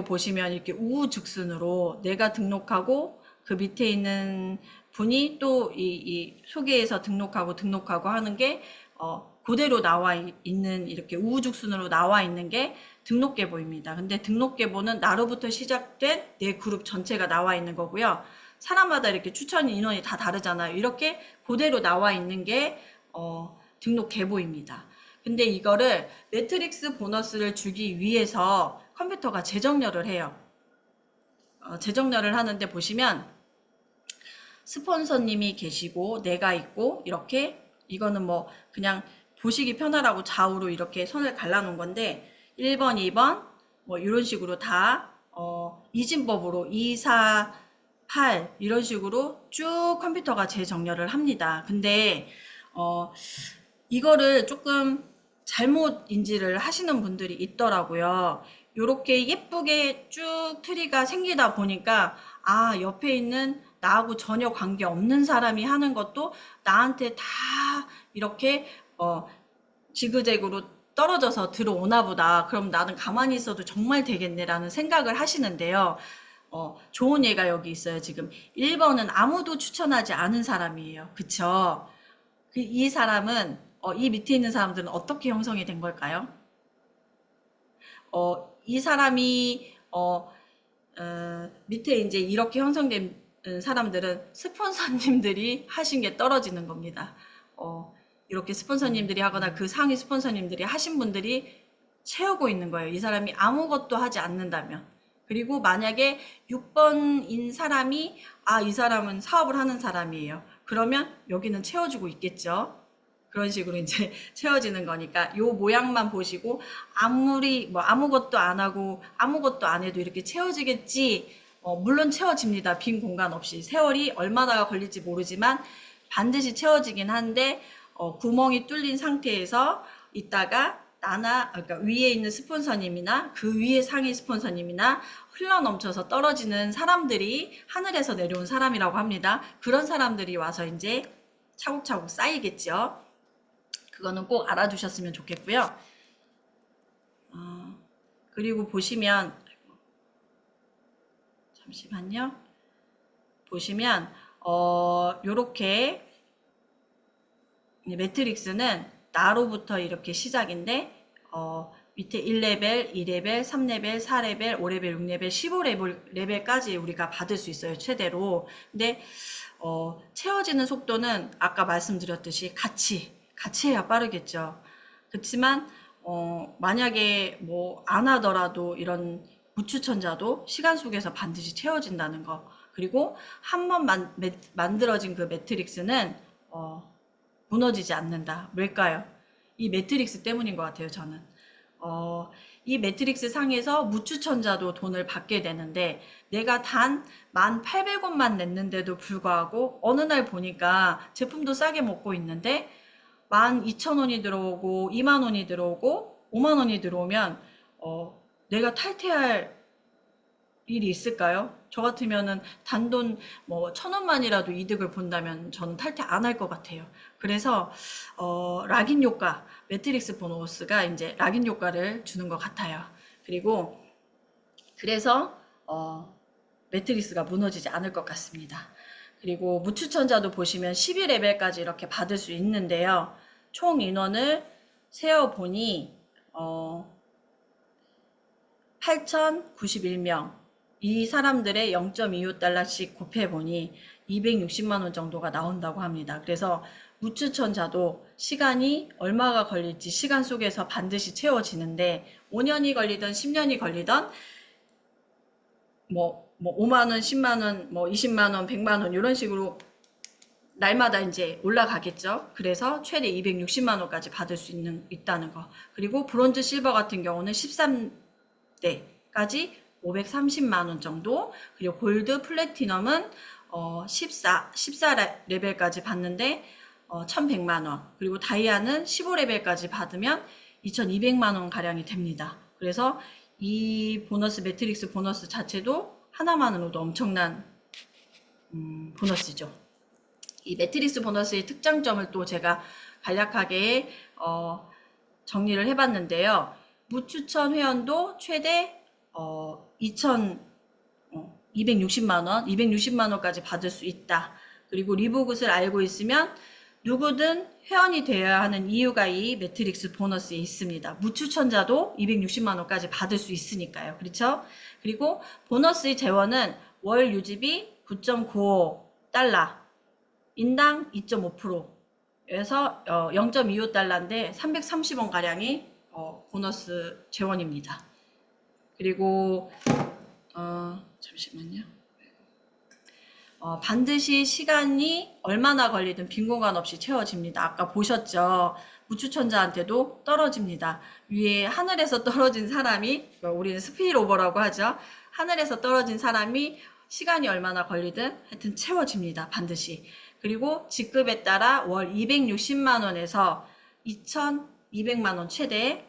보시면 이렇게 우후즉순으로 내가 등록하고 그 밑에 있는 분이 또 이 소개해서 등록하고 하는 게 그대로 이렇게 우후죽순으로 나와 있는 게 등록계보입니다. 근데 등록계보는 나로부터 시작된 내 그룹 전체가 나와 있는 거고요. 사람마다 이렇게 추천 인원이 다 다르잖아요. 이렇게 그대로 나와 있는 게 등록계보입니다. 근데 이거를 매트릭스 보너스를 주기 위해서 컴퓨터가 재정렬을 해요. 재정렬을 하는데 보시면 스폰서님이 계시고 내가 있고 이렇게 이거는 뭐 그냥 보시기 편하라고 좌우로 이렇게 선을 갈라놓은 건데 1번, 2번 뭐 이런 식으로 다 이진법으로 2, 4, 8 이런 식으로 쭉 컴퓨터가 재정렬을 합니다. 근데 이거를 조금 잘못 인지를 하시는 분들이 있더라고요. 요렇게 예쁘게 쭉 트리가 생기다 보니까 아, 옆에 있는 나하고 전혀 관계 없는 사람이 하는 것도 나한테 다 이렇게 지그재그로 떨어져서 들어오나 보다. 그럼 나는 가만히 있어도 정말 되겠네라는 생각을 하시는데요. 좋은 예가 여기 있어요. 지금 1번은 아무도 추천하지 않은 사람이에요. 그쵸? 이 사람은, 이 밑에 있는 사람들은 어떻게 형성이 된 걸까요? 이 사람이, 밑에 이제 이렇게 형성된 사람들은 스폰서님들이 하신 게 떨어지는 겁니다. 이렇게 스폰서님들이 하거나 그 상위 스폰서님들이 하신 분들이 채우고 있는 거예요. 이 사람이 아무것도 하지 않는다면. 그리고 만약에 6번인 사람이, 아, 이 사람은 사업을 하는 사람이에요. 그러면 여기는 채워주고 있겠죠. 그런 식으로 이제 채워지는 거니까 요 모양만 보시고 아무리 뭐 아무것도 안 하고 아무것도 안 해도 이렇게 채워지겠지. 물론 채워집니다. 빈 공간 없이. 세월이 얼마나 걸릴지 모르지만 반드시 채워지긴 한데 구멍이 뚫린 상태에서 있다가 그러니까 위에 있는 스폰서님이나 그 위에 상위 스폰서님이나 흘러넘쳐서 떨어지는 사람들이 하늘에서 내려온 사람이라고 합니다. 그런 사람들이 와서 이제 차곡차곡 쌓이겠죠. 그거는 꼭 알아두셨으면 좋겠고요. 그리고 보시면, 잠시만요. 보시면, 요렇게 매트릭스는 나로부터 이렇게 시작인데, 밑에 1레벨, 2레벨, 3레벨, 4레벨, 5레벨, 6레벨, 15레벨까지 우리가 받을 수 있어요, 최대로. 근데, 채워지는 속도는 아까 말씀드렸듯이 같이 해야 빠르겠죠. 그렇지만, 만약에 뭐 안 하더라도 이런 무추천자도 시간 속에서 반드시 채워진다는 거. 그리고 한 번 만들어진 그 매트릭스는, 무너지지 않는다. 왜일까요? 이 매트릭스 때문인 것 같아요, 저는. 이 매트릭스 상에서 무추천자도 돈을 받게 되는데 내가 단 1,800원만 냈는데도 불구하고 어느 날 보니까 제품도 싸게 먹고 있는데 12,000원이 들어오고 20,000원이 들어오고 50,000원이 들어오면 내가 탈퇴할 일이 있을까요? 저 같으면은 단돈 뭐 1,000원만이라도 이득을 본다면 저는 탈퇴 안 할 것 같아요. 그래서 락인 효과, 매트릭스 보너스가 이제 락인 효과를 주는 것 같아요. 그리고 그래서 매트릭스가 무너지지 않을 것 같습니다. 그리고 무추천자도 보시면 12레벨까지 이렇게 받을 수 있는데요. 총 인원을 세어보니 8,091명. 이 사람들의 0.25달러씩 곱해보니 260만 원 정도가 나온다고 합니다. 그래서 무추천자도 시간이 얼마가 걸릴지 시간 속에서 반드시 채워지는데 5년이 걸리든 10년이 걸리든 뭐 5만 원, 10만 원, 뭐 20만 원, 100만 원 이런 식으로 날마다 이제 올라가겠죠. 그래서 최대 260만 원까지 받을 수 있다는 거. 그리고 브론즈, 실버 같은 경우는 13대까지 530만 원 정도. 그리고 골드, 플래티넘은 14레벨까지 받는데 1,100만 원. 그리고 다이아는 15레벨까지 받으면 2,200만 원 가량이 됩니다. 그래서 이 보너스, 매트릭스 보너스 자체도 하나만으로도 엄청난 보너스죠. 이 매트릭스 보너스의 특장점을 또 제가 간략하게 정리를 해봤는데요. 무추천 회원도 최대 2,260만 원, 260만 원까지 받을 수 있다. 그리고 리보굿을 알고 있으면 누구든 회원이 되어야 하는 이유가 이 매트릭스 보너스에 있습니다. 무추천자도 260만 원까지 받을 수 있으니까요. 그렇죠? 그리고 보너스의 재원은 월 유지비 9.95달러, 인당 2.5%에서 0.25달러인데 330원 가량이 보너스 재원입니다. 그리고 잠시만요. 반드시 시간이 얼마나 걸리든 빈 공간 없이 채워집니다. 아까 보셨죠? 무추천자한테도 떨어집니다. 위에 하늘에서 떨어진 사람이, 우리는 스피드오버라고 하죠. 하늘에서 떨어진 사람이 시간이 얼마나 걸리든 하여튼 채워집니다. 반드시. 그리고 직급에 따라 월 260만 원에서 2,200만 원 최대,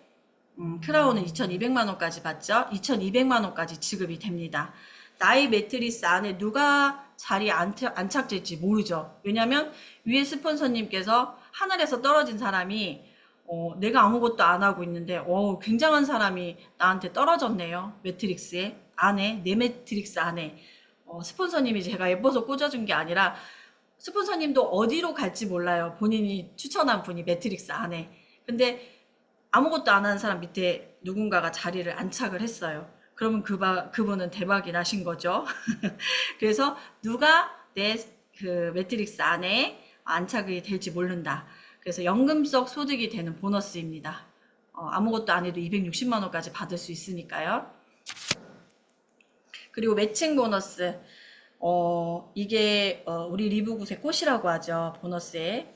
크라운은 2,200만 원까지 받죠. 2,200만 원까지 지급이 됩니다. 나의 매트리스 안에 누가 자리에 안착될지 모르죠. 왜냐면 위에 스폰서님께서 하늘에서 떨어진 사람이 내가 아무것도 안 하고 있는데 굉장한 사람이 나한테 떨어졌네요. 매트릭스에 안에 내 매트릭스 안에 스폰서님이 제가 예뻐서 꽂아준 게 아니라 스폰서님도 어디로 갈지 몰라요. 본인이 추천한 분이 매트릭스 안에. 근데 아무것도 안 하는 사람 밑에 누군가가 자리를 안착을 했어요. 그러면 그분은 대박이 나신 거죠. 그래서 누가 내 그 매트릭스 안에 안착이 될지 모른다. 그래서 연금성 소득이 되는 보너스입니다. 아무것도 안 해도 260만 원까지 받을 수 있으니까요. 그리고 매칭 보너스. 이게 우리 리브굿의 꽃이라고 하죠. 보너스에.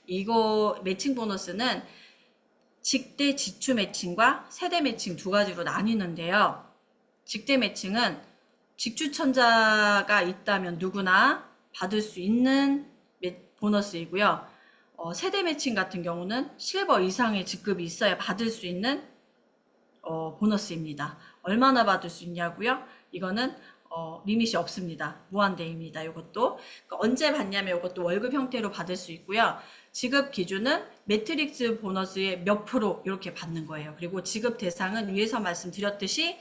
이거 매칭 보너스는 직대 지추 매칭과 세대 매칭 두 가지로 나뉘는데요. 직대 매칭은 직추천자가 있다면 누구나 받을 수 있는 보너스이고요. 세대 매칭 같은 경우는 실버 이상의 직급이 있어야 받을 수 있는 보너스입니다. 얼마나 받을 수 있냐고요? 이거는 리밋이 없습니다. 무한대입니다. 이것도 그러니까 언제 받냐면 이것도 월급 형태로 받을 수 있고요. 지급 기준은 매트릭스 보너스의 몇 프로 이렇게 받는 거예요. 그리고 지급 대상은 위에서 말씀드렸듯이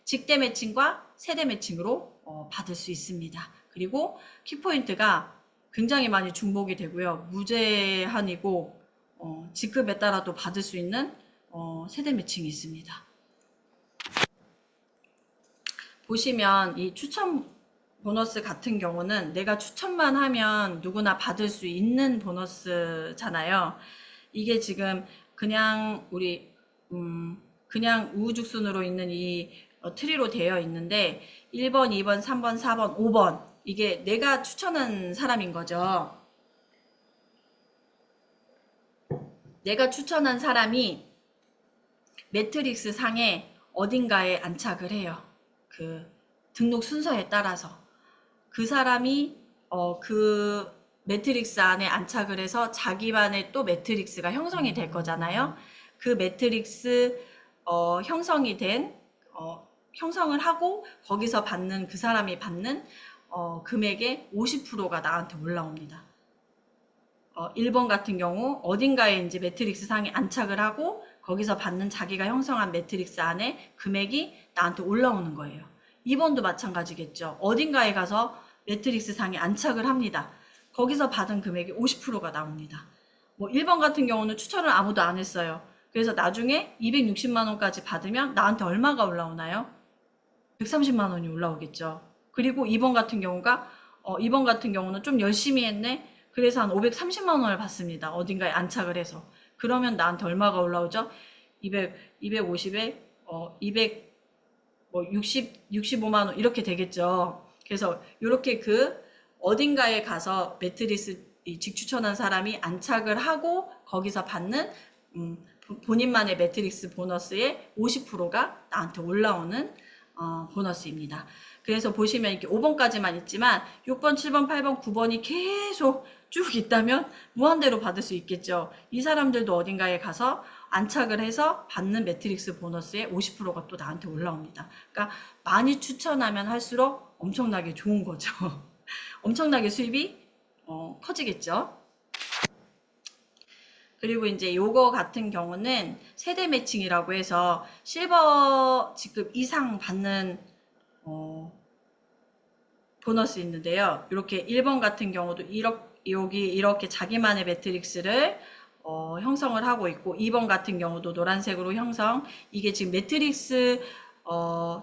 직대 매칭과 세대 매칭으로 받을 수 있습니다. 그리고 키포인트가 굉장히 많이 중복이 되고요. 무제한이고 직급에 따라도 받을 수 있는 세대 매칭이 있습니다. 보시면 이 추천 보너스 같은 경우는 내가 추천만 하면 누구나 받을 수 있는 보너스잖아요. 이게 지금 그냥 그냥 우후죽순으로 있는 이 트리로 되어 있는데 1번, 2번, 3번, 4번, 5번 이게 내가 추천한 사람인 거죠. 내가 추천한 사람이 매트릭스 상에 어딘가에 안착을 해요. 그 등록 순서에 따라서 그 사람이 그 매트릭스 안에 안착을 해서 자기만의 또 매트릭스가 형성이 될 거잖아요. 그 매트릭스 형성이 된 형성을 하고 거기서 받는 그 사람이 받는 금액의 50%가 나한테 올라옵니다. 1번 같은 경우 어딘가에 이제 매트릭스 상에 안착을 하고 거기서 받는 자기가 형성한 매트릭스 안에 금액이 나한테 올라오는 거예요. 2번도 마찬가지겠죠. 어딘가에 가서 매트릭스 상에 안착을 합니다. 거기서 받은 금액이 50%가 나옵니다. 뭐 1번 같은 경우는 추천을 아무도 안 했어요. 그래서 나중에 260만 원까지 받으면 나한테 얼마가 올라오나요? 130만 원이 올라오겠죠. 그리고 2번 같은 경우가 2번 같은 경우는 좀 열심히 했네. 그래서 한 530만 원을 받습니다. 어딘가에 안착을 해서. 그러면 나한테 얼마가 올라오죠? 250에 200 뭐 65만 원 이렇게 되겠죠. 그래서 이렇게 그 어딘가에 가서 매트리스 직추천한 사람이 안착을 하고 거기서 받는 본인만의 매트릭스 보너스의 50%가 나한테 올라오는 보너스입니다. 그래서 보시면 이렇게 5번까지만 있지만 6번, 7번, 8번, 9번이 계속 쭉 있다면 무한대로 받을 수 있겠죠. 이 사람들도 어딘가에 가서 안착을 해서 받는 매트릭스 보너스의 50%가 또 나한테 올라옵니다. 그러니까 많이 추천하면 할수록 엄청나게 좋은 거죠. 엄청나게 수입이 커지겠죠. 그리고 이제 요거 같은 경우는 세대 매칭이라고 해서 실버 직급 이상 받는 보너스 있는데요. 이렇게 1번 같은 경우도 여기 이렇게 자기만의 매트릭스를 형성을 하고 있고 2번 같은 경우도 노란색으로 형성. 이게 지금 매트릭스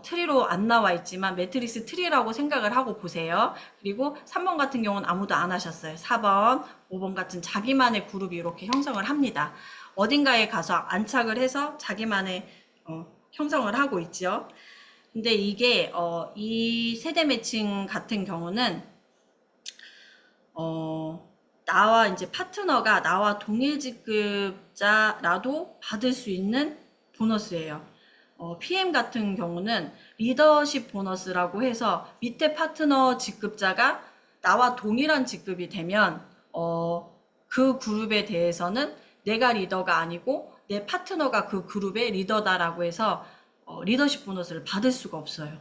트리로 안 나와 있지만 매트릭스 트리라고 생각을 하고 보세요. 그리고 3번 같은 경우는 아무도 안 하셨어요. 4번, 5번 같은 자기만의 그룹이 이렇게 형성을 합니다. 어딘가에 가서 안착을 해서 자기만의 형성을 하고 있죠. 근데 이게 이 세대 매칭 같은 경우는 나와 이제 파트너가 나와 동일 직급자라도 받을 수 있는 보너스예요. PM 같은 경우는 리더십 보너스라고 해서 밑에 파트너 직급자가 나와 동일한 직급이 되면 그 그룹에 대해서는 내가 리더가 아니고 내 파트너가 그 그룹의 리더다라고 해서 리더십 보너스를 받을 수가 없어요.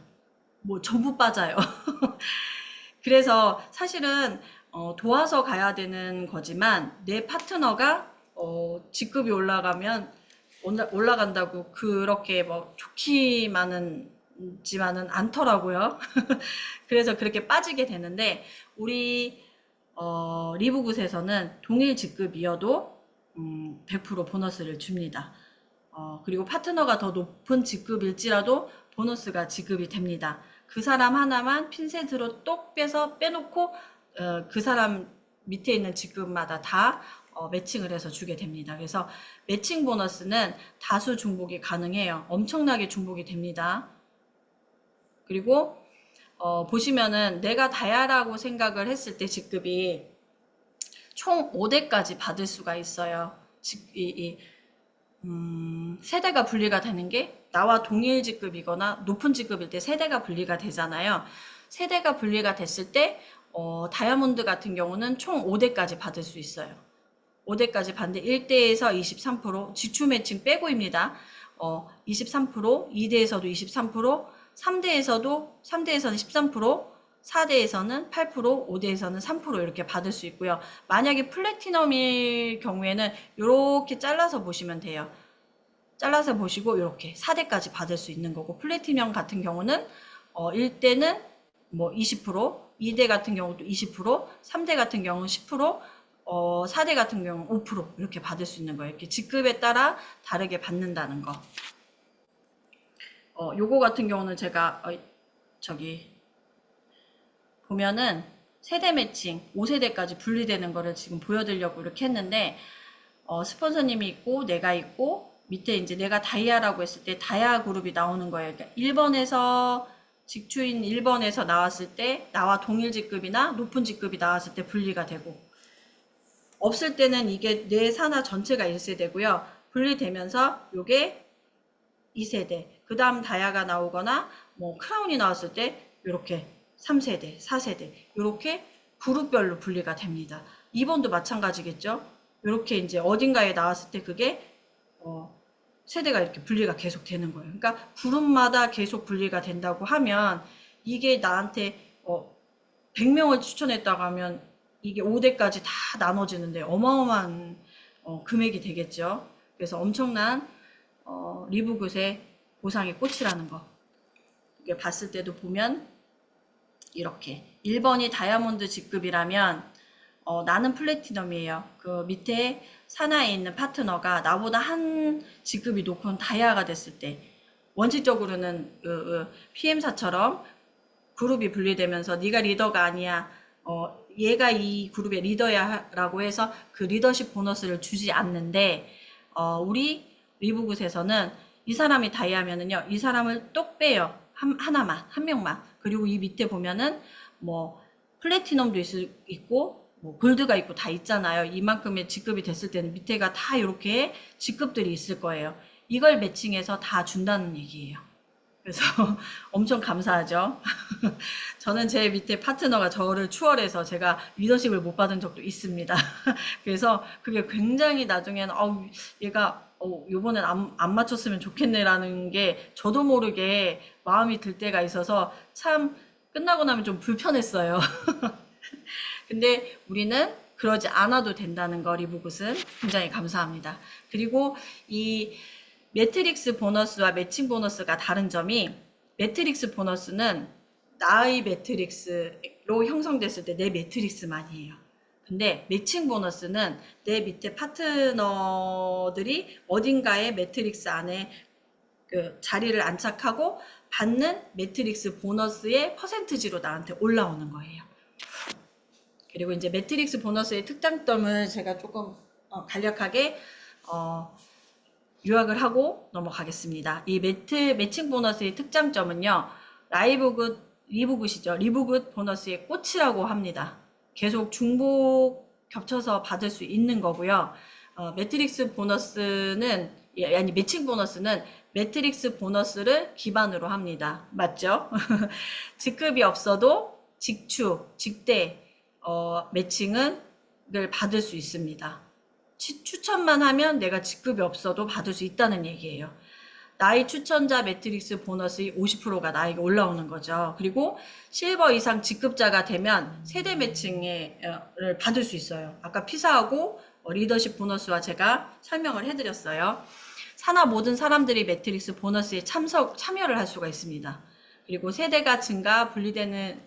뭐 전부 빠져요. 그래서 사실은 도와서 가야 되는 거지만 내 파트너가 직급이 올라간다고 그렇게 뭐 좋지만은 않더라고요. 그래서 그렇게 빠지게 되는데 우리 리브굿에서는 동일 직급이어도 100% 보너스를 줍니다. 그리고 파트너가 더 높은 직급일지라도 보너스가 지급이 됩니다. 그 사람 하나만 핀셋으로 똑 빼서 빼놓고 그 사람 밑에 있는 직급마다 다 매칭을 해서 주게 됩니다. 그래서 매칭 보너스는 다수 중복이 가능해요. 엄청나게 중복이 됩니다. 그리고 보시면은 내가 다야라고 생각을 했을 때 직급이 총 5대까지 받을 수가 있어요. 세대가 분리가 되는 게 나와 동일 직급이거나 높은 직급일 때 세대가 분리가 되잖아요. 세대가 분리가 됐을 때 다이아몬드 같은 경우는 총 5대까지 받을 수 있어요. 5대까지 받는데 1대에서 23%, 지출 매칭 빼고입니다. 23%, 2대에서도 23%, 3대에서는 13%, 4대에서는 8%, 5대에서는 3% 이렇게 받을 수 있고요. 만약에 플래티넘일 경우에는 이렇게 잘라서 보시면 돼요. 잘라서 보시고 이렇게 4대까지 받을 수 있는 거고 플래티넘 같은 경우는 1대는 뭐 20%, 2대 같은 경우도 20%, 3대 같은 경우는 10%, 4대 같은 경우는 5% 이렇게 받을 수 있는 거예요. 이렇게 직급에 따라 다르게 받는다는 거. 요거 같은 경우는 제가 저기 보면은 세대 매칭 5세대까지 분리되는 거를 지금 보여드리려고 이렇게 했는데 스폰서님이 있고 내가 있고 밑에 이제 내가 다이아라고 했을 때 다이아 그룹이 나오는 거예요. 그러니까 1번에서 직추인 1번에서 나왔을 때 나와 동일 직급이나 높은 직급이 나왔을 때 분리가 되고 없을 때는 이게 내 산하 전체가 1세대고요. 분리되면서 요게 2세대 그 다음 다이아가 나오거나 뭐 크라운이 나왔을 때 이렇게 3세대, 4세대 이렇게 그룹별로 분리가 됩니다. 2번도 마찬가지겠죠. 이렇게 이제 어딘가에 나왔을 때 그게 세대가 이렇게 분리가 계속 되는 거예요. 그러니까 그룹마다 계속 분리가 된다고 하면 이게 나한테 100명을 추천했다고 하면 이게 5대까지 다 나눠지는데 어마어마한 금액이 되겠죠. 그래서 엄청난 리브굿의 보상의 꽃이라는 거. 이게 봤을 때도 보면 이렇게 1번이 다이아몬드 직급이라면 나는 플래티넘이에요. 그 밑에 산하에 있는 파트너가 나보다 한 직급이 높은 다이아가 됐을 때 원칙적으로는 PM사처럼 그룹이 분리되면서 네가 리더가 아니야. 얘가 이 그룹의 리더야 라고 해서 그 리더십 보너스를 주지 않는데 우리 리브굿에서는 이 사람이 다이아면은요. 이 사람을 똑 빼요. 하나만, 한 명만. 그리고 이 밑에 보면은 뭐 플래티넘도 있고 뭐 골드가 있고 다 있잖아요. 이만큼의 직급이 됐을 때는 밑에가 다 이렇게 직급들이 있을 거예요. 이걸 매칭해서 다 준다는 얘기예요. 그래서 엄청 감사하죠. 저는 제 밑에 파트너가 저를 추월해서 제가 리더십을 못 받은 적도 있습니다. 그래서 그게 굉장히 나중에는 얘가 요번엔 안 맞췄으면 좋겠네라는 게 저도 모르게 마음이 들 때가 있어서 참 끝나고 나면 좀 불편했어요. 근데 우리는 그러지 않아도 된다는 거 리브굿은 굉장히 감사합니다. 그리고 이 매트릭스 보너스와 매칭 보너스가 다른 점이 매트릭스 보너스는 나의 매트릭스로 형성됐을 때 내 매트릭스만이에요. 근데 매칭 보너스는 내 밑에 파트너들이 어딘가에 매트릭스 안에 그 자리를 안착하고 받는 매트릭스 보너스의 퍼센트지로 나한테 올라오는 거예요. 그리고 이제 매트릭스 보너스의 특장점을 제가 조금 간략하게 요약을 하고 넘어가겠습니다. 이 매칭 보너스의 특장점은요. 리브굿이죠. 리브굿 보너스의 꽃이라고 합니다. 계속 중복 겹쳐서 받을 수 있는 거고요. 매트릭스 보너스는 아니 매칭 보너스는 매트릭스 보너스를 기반으로 합니다. 맞죠? 직급이 없어도 직추, 직대 매칭을 받을 수 있습니다. 추천만 하면 내가 직급이 없어도 받을 수 있다는 얘기예요. 나이 추천자 매트릭스 보너스의 50%가 나에게 올라오는 거죠. 그리고 실버 이상 직급자가 되면 세대 매칭을 받을 수 있어요. 아까 피사하고 리더십 보너스와 제가 설명을 해드렸어요. 산하 모든 사람들이 매트릭스 보너스에 참여를 할 수가 있습니다. 그리고 세대가 증가, 분리는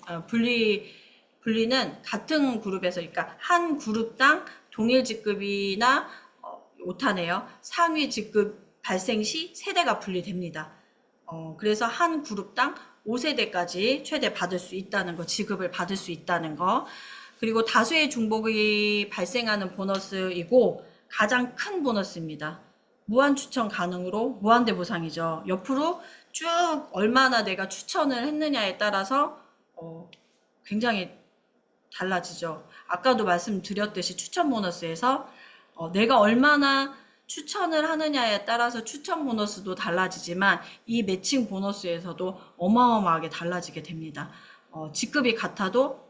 같은 그룹에서, 그러니까 한 그룹당 동일 직급이나 오타네요. 상위 직급 발생 시 세대가 분리됩니다. 그래서 한 그룹당 5세대까지 최대 받을 수 있다는 거, 지급을 받을 수 있다는 거. 그리고 다수의 중복이 발생하는 보너스이고 가장 큰 보너스입니다. 무한 추천 가능으로 무한대 보상이죠. 옆으로 쭉 얼마나 내가 추천을 했느냐에 따라서 굉장히 달라지죠. 아까도 말씀드렸듯이 추천 보너스에서 내가 얼마나 추천을 하느냐에 따라서 추천 보너스도 달라지지만 이 매칭 보너스에서도 어마어마하게 달라지게 됩니다. 직급이 같아도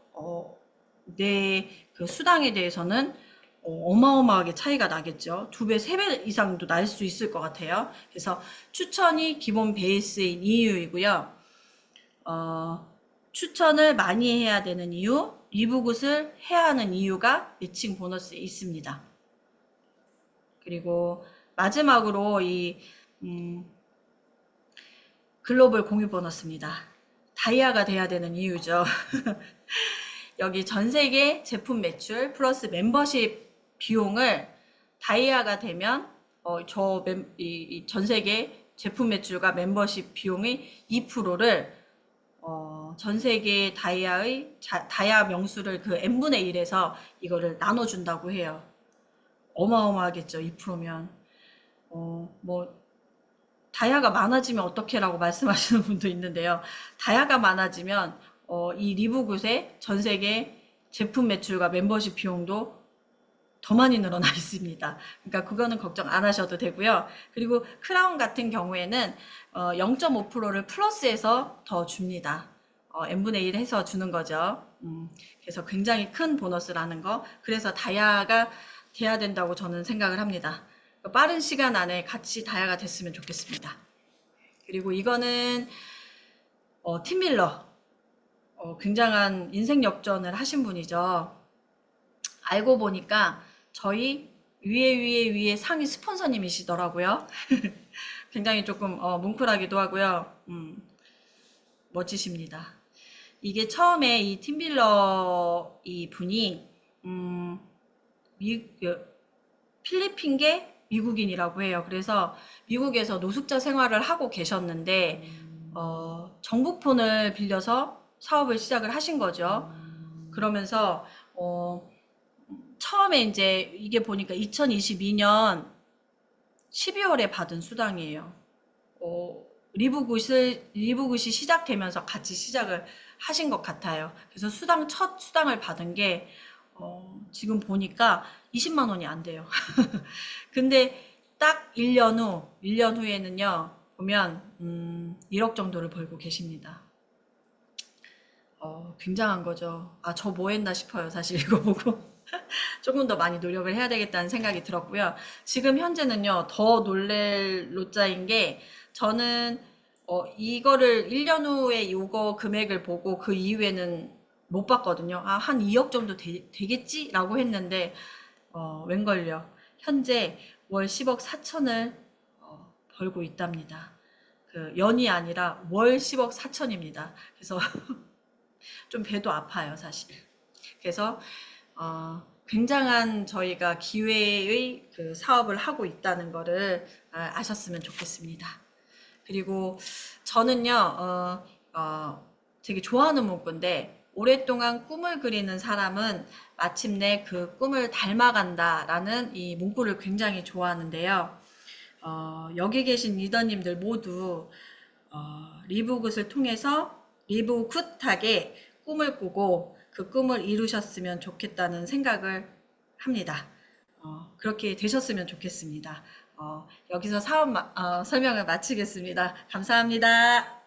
내 그 수당에 대해서는 어마어마하게 차이가 나겠죠. 2배, 3배 이상도 날 수 있을 것 같아요. 그래서 추천이 기본 베이스인 이유이고요. 추천을 많이 해야 되는 이유, 리부굿을 해야 하는 이유가 매칭 보너스에 있습니다. 그리고 마지막으로 이 글로벌 공유 보너스입니다. 다이아가 돼야 되는 이유죠. 여기 전세계 제품 매출 플러스 멤버십 비용을 다이아가 되면 전세계 제품 매출과 멤버십 비용의 2%를 전세계 다이아 명수를 그 n분의 1에서 이거를 나눠준다고 해요. 어마어마하겠죠. 2%면 뭐 다이아가 많아지면 어떻게라고 말씀하시는 분도 있는데요. 다이아가 많아지면 이 리브굿의 전세계 제품 매출과 멤버십 비용도 더 많이 늘어나 있습니다. 그러니까 그거는 걱정 안 하셔도 되고요. 그리고 크라운 같은 경우에는 0.5%를 플러스해서 더 줍니다. n분의 1 해서 주는 거죠. 그래서 굉장히 큰 보너스라는 거. 그래서 다이아가 돼야 된다고 저는 생각을 합니다. 빠른 시간 안에 같이 다이아가 됐으면 좋겠습니다. 그리고 이거는 팀 밀러, 굉장한 인생 역전을 하신 분이죠. 알고 보니까 저희 위에 상위 스폰서님이시더라고요. 굉장히 조금 뭉클하기도 하고요. 멋지십니다. 이게 처음에 이 팀빌러 이 분이 필리핀계 미국인이라고 해요. 그래서 미국에서 노숙자 생활을 하고 계셨는데 정부폰을 빌려서 사업을 시작을 하신 거죠. 그러면서 처음에 이제 이게 보니까 2022년 12월에 받은 수당이에요. 리브굿이 시작되면서 같이 시작을 하신 것 같아요. 그래서 첫 수당을 받은 게 지금 보니까 20만 원이 안 돼요. 근데 딱 1년 후에는요, 보면 1억 정도를 벌고 계십니다. 굉장한 거죠. 아, 저 뭐 했나 싶어요. 사실 이거 보고. 조금 더 많이 노력을 해야 되겠다는 생각이 들었고요. 지금 현재는요, 더 놀랄 노자인 게, 저는, 이거를 1년 후에 이거 금액을 보고 그 이후에는 못 봤거든요. 아, 한 2억 정도 되겠지? 라고 했는데, 웬걸요. 현재 월 10억 4천을 벌고 있답니다. 그 연이 아니라 월 10억 4천입니다. 그래서 좀 배도 아파요, 사실. 그래서 굉장한 저희가 기회의 그 사업을 하고 있다는 거를 아셨으면 좋겠습니다. 그리고 저는요, 되게 좋아하는 문구인데, 오랫동안 꿈을 그리는 사람은 마침내 그 꿈을 닮아간다라는 이 문구를 굉장히 좋아하는데요. 여기 계신 리더님들 모두 리브굿을 통해서 리브굿하게 꿈을 꾸고 그 꿈을 이루셨으면 좋겠다는 생각을 합니다. 그렇게 되셨으면 좋겠습니다. 여기서 사업 설명을 마치겠습니다. 감사합니다.